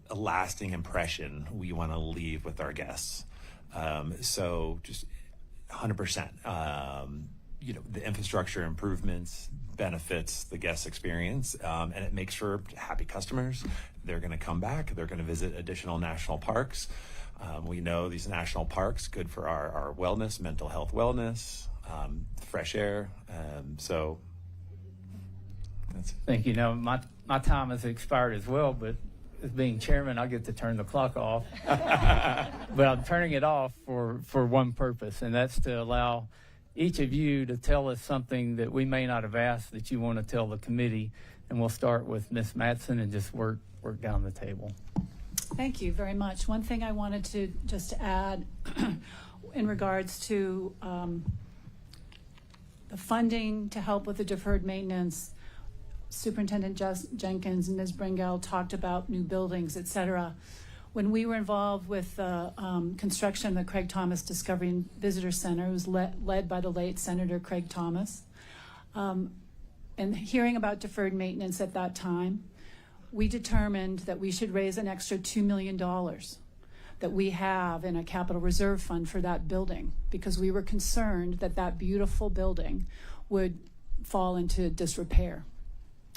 a lasting impression we want to leave with our guests. So just 100%. The infrastructure improvements benefits the guest experience, and it makes for happy customers. They're going to come back. They're going to visit additional national parks. We know these national parks good for our wellness, mental health wellness, fresh air. So that's it. Thank you. Now, my time has expired as well, but as being chairman, I get to turn the clock off. But I'm turning it off for one purpose, and that's to allow each of you to tell us something that we may not have asked that you want to tell the committee. And we'll start with Ms. Matson and just work down the table. Thank you very much. One thing I wanted to just add in regards to the funding to help with the deferred maintenance, Superintendent Jenkins and Ms. Bringell talked about new buildings, et cetera. When we were involved with the construction of the Craig Thomas Discovery and Visitor Center, it was led by the late Senator Craig Thomas, and hearing about deferred maintenance at that time, we determined that we should raise an extra $2 million that we have in a capital reserve fund for that building, because we were concerned that that beautiful building would fall into disrepair.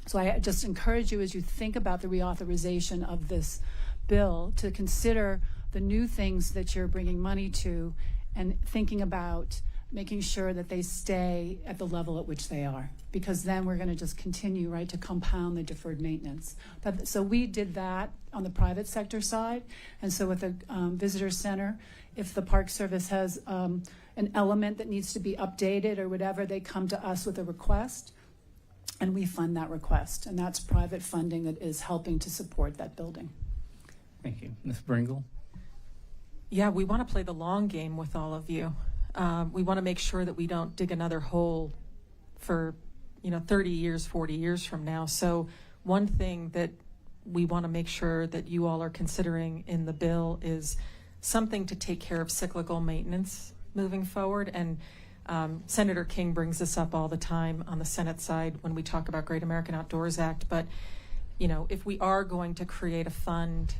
So I just encourage you, as you think about the reauthorization of this bill, to consider the new things that you're bringing money to and thinking about making sure that they stay at the level at which they are, because then we're going to just continue, right, to compound the deferred maintenance. So we did that on the private sector side, and so with the visitor center, if the Park Service has an element that needs to be updated or whatever, they come to us with a request, and we fund that request, and that's private funding that is helping to support that building. Thank you. Ms. Bringell? Yeah, we want to play the long game with all of you. We want to make sure that we don't dig another hole for 30 years, 40 years from now. So one thing that we want to make sure that you all are considering in the bill is something to take care of cyclical maintenance moving forward. And Senator King brings this up all the time on the Senate side when we talk about Great American Outdoors Act. But if we are going to create a fund,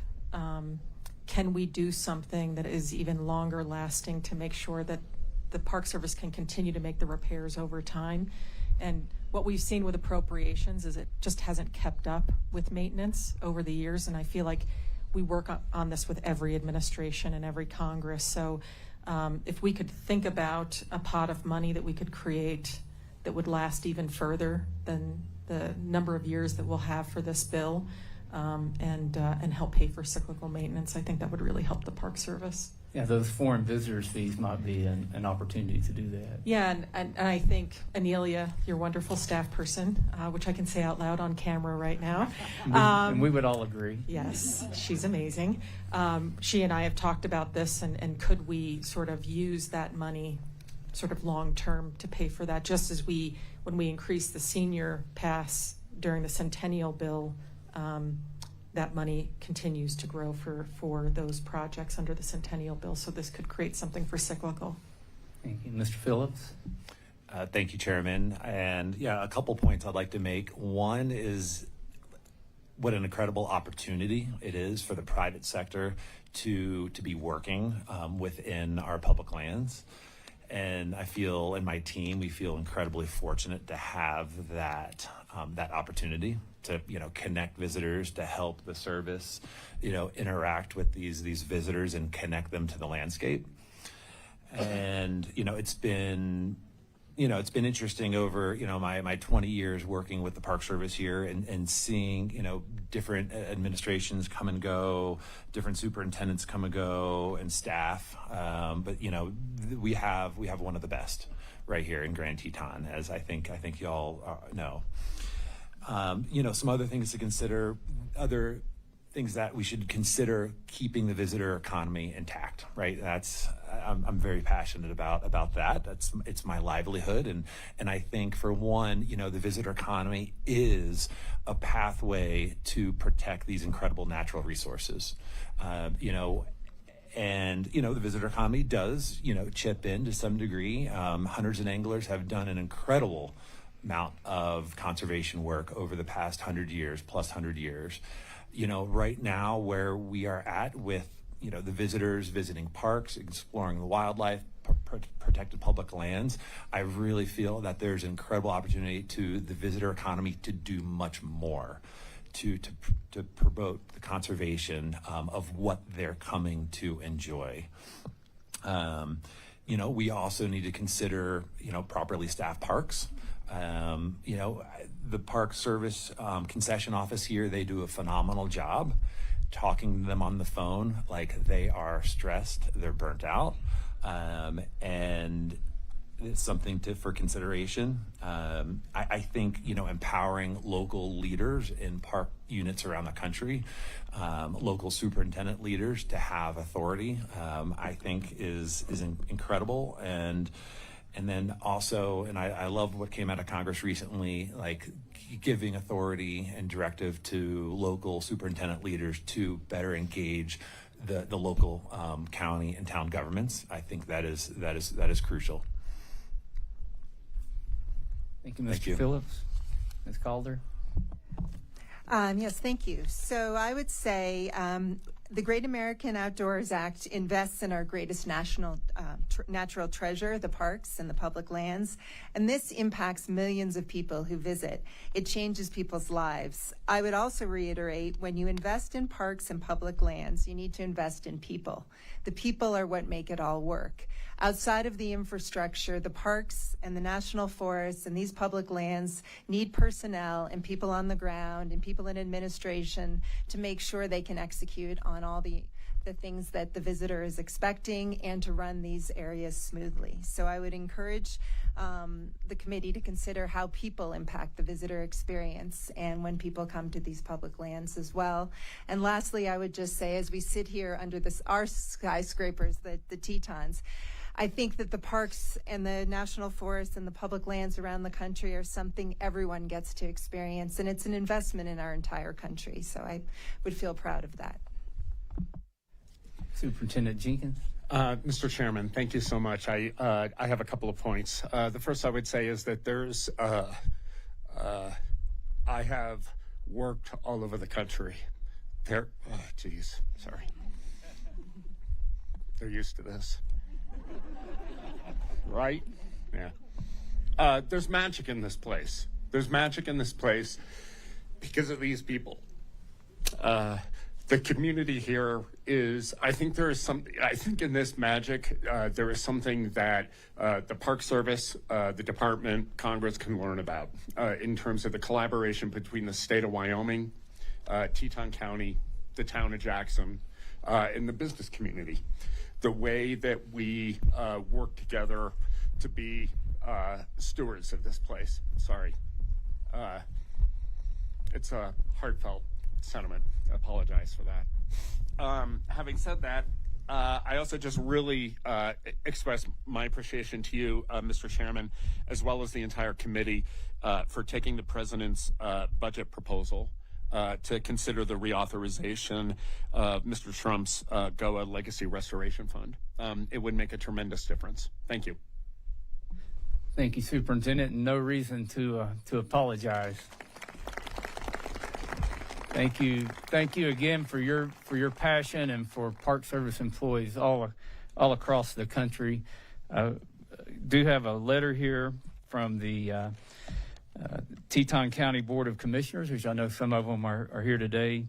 can we do something that is even longer lasting to make sure that the Park Service can continue to make the repairs over time? And what we've seen with appropriations is it just hasn't kept up with maintenance over the years, and I feel like we work on this with every administration and every Congress. So if we could think about a pot of money that we could create that would last even further than the number of years that we'll have for this bill, and help pay for cyclical maintenance, I think that would really help the Park Service. Yeah, those foreign visitors fees might be an opportunity to do that. Yeah, and I think Anelia, your wonderful staff person, which I can say out loud on camera right now. And we would all agree. Yes, she's amazing. She and I have talked about this, and could we sort of use that money sort of long-term to pay for that, just as when we increased the senior pass during the Centennial Bill, that money continues to grow for those projects under the Centennial Bill. So this could create something for cyclical. Thank you. Mr. Phillips? Thank you, Chairman. And yeah, a couple points I'd like to make. One is what an incredible opportunity it is for the private sector to be working within our public lands. And I feel, and my team, we feel incredibly fortunate to have that opportunity to connect visitors, to help the service interact with these visitors and connect them to the landscape. And it's been interesting over my 20 years working with the Park Service here and seeing different administrations come and go, different superintendents come and go, and staff. But we have one of the best right here in Grand Teton, as I think y'all know. Some other things to consider. Other things that we should consider keeping the visitor economy intact, right? I'm very passionate about that. It's my livelihood. And I think for one, the visitor economy is a pathway to protect these incredible natural resources. And the visitor economy does, chip in to some degree. Hunters and anglers have done an incredible amount of conservation work over the past 100 years, plus 100 years. Right now where we are at with, the visitors visiting parks, exploring the wildlife, protected public lands, I really feel that there's an incredible opportunity to the visitor economy to do much more to promote the conservation of what they're coming to enjoy. We also need to consider, properly staffed parks. The Park Service concession office here, they do a phenomenal job talking to them on the phone like they are stressed, they're burnt out, and it's something for consideration. I think, empowering local leaders in park units around the country, local superintendent leaders to have authority, I think is incredible. And then also, and I love what came out of Congress recently, like giving authority and directive to local superintendent leaders to better engage the local county and town governments. I think that is crucial. Thank you, Mr. Phillips. Ms. Calder. Yes, thank you. So I would say the Great American Outdoors Act invests in our greatest natural treasure, the parks and the public lands, and this impacts millions of people who visit. It changes people's lives. I would also reiterate, when you invest in parks and public lands, you need to invest in people. The people are what make it all work. Outside of the infrastructure, the parks and the national forests and these public lands need personnel and people on the ground and people in administration to make sure they can execute on all the things that the visitor is expecting and to run these areas smoothly. So I would encourage the committee to consider how people impact the visitor experience and when people come to these public lands as well. And lastly, I would just say, as we sit here under our skyscrapers, the Tetons, I think that the parks and the national forests and the public lands around the country are something everyone gets to experience, and it's an investment in our entire country. So I would feel proud of that. Superintendent Jenkins. Mr. Chairman, thank you so much. I have a couple of points. The first I would say is that I have worked all over the country. Sorry. They're used to this. Right? Yeah. There's magic in this place. There's magic in this place because of these people. The community here I think in this magic, there is something that the Park Service, the department, Congress can learn about in terms of the collaboration between the state of Wyoming, Teton County, the town of Jackson, and the business community. The way that we work together to be stewards of this place. Sorry. It's a heartfelt sentiment. I apologize for that. Having said that, I also just really express my appreciation to you, Mr. Chairman, as well as the entire committee for taking the President's budget proposal to consider the reauthorization of Mr. Trump's GOA Legacy Restoration Fund. It would make a tremendous difference. Thank you. Thank you, Superintendent, and no reason to apologize. Thank you again for your passion and for Park Service employees all across the country. Do have a letter here from the Teton County Board of Commissioners, which I know some of them are here today.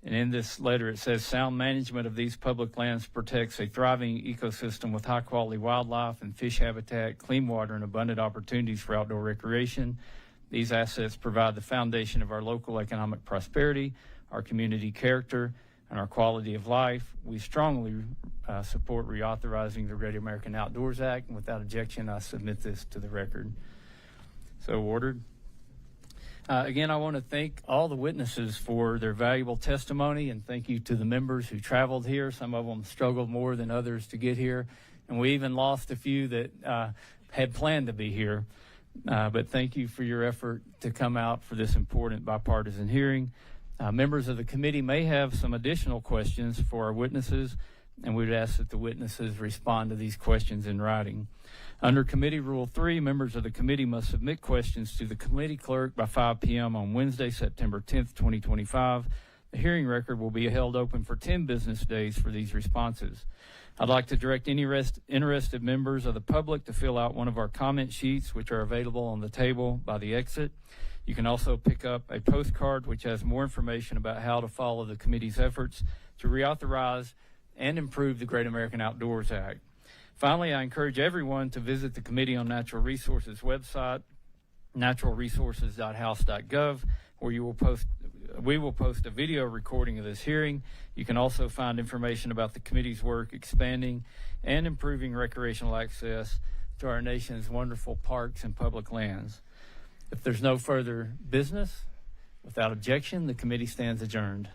And in this letter, it says, sound management of these public lands protects a thriving ecosystem with high-quality wildlife and fish habitat, clean water, and abundant opportunities for outdoor recreation. These assets provide the foundation of our local economic prosperity, our community character, and our quality of life. We strongly support reauthorizing the Great American Outdoors Act, and without objection, I submit this to the record. So ordered. Again, I want to thank all the witnesses for their valuable testimony, and thank you to the members who traveled here. Some of them struggled more than others to get here, and we even lost a few that had planned to be here. But thank you for your effort to come out for this important bipartisan hearing. Members of the committee may have some additional questions for our witnesses, and we'd ask that the witnesses respond to these questions in writing. Under Committee Rule 3, members of the committee must submit questions to the committee clerk by 5 p.m. on Wednesday, September 10th, 2025. The hearing record will be held open for 10 business days for these responses. I'd like to direct any interested members of the public to fill out one of our comment sheets, which are available on the table by the exit. You can also pick up a postcard which has more information about how to follow the committee's efforts to reauthorize and improve the Great American Outdoors Act. Finally, I encourage everyone to visit the Committee on Natural Resources website, naturalresources.house.gov, where we will post a video recording of this hearing. You can also find information about the committee's work expanding and improving recreational access to our nation's wonderful parks and public lands. If there's no further business, without objection, the committee stands adjourned.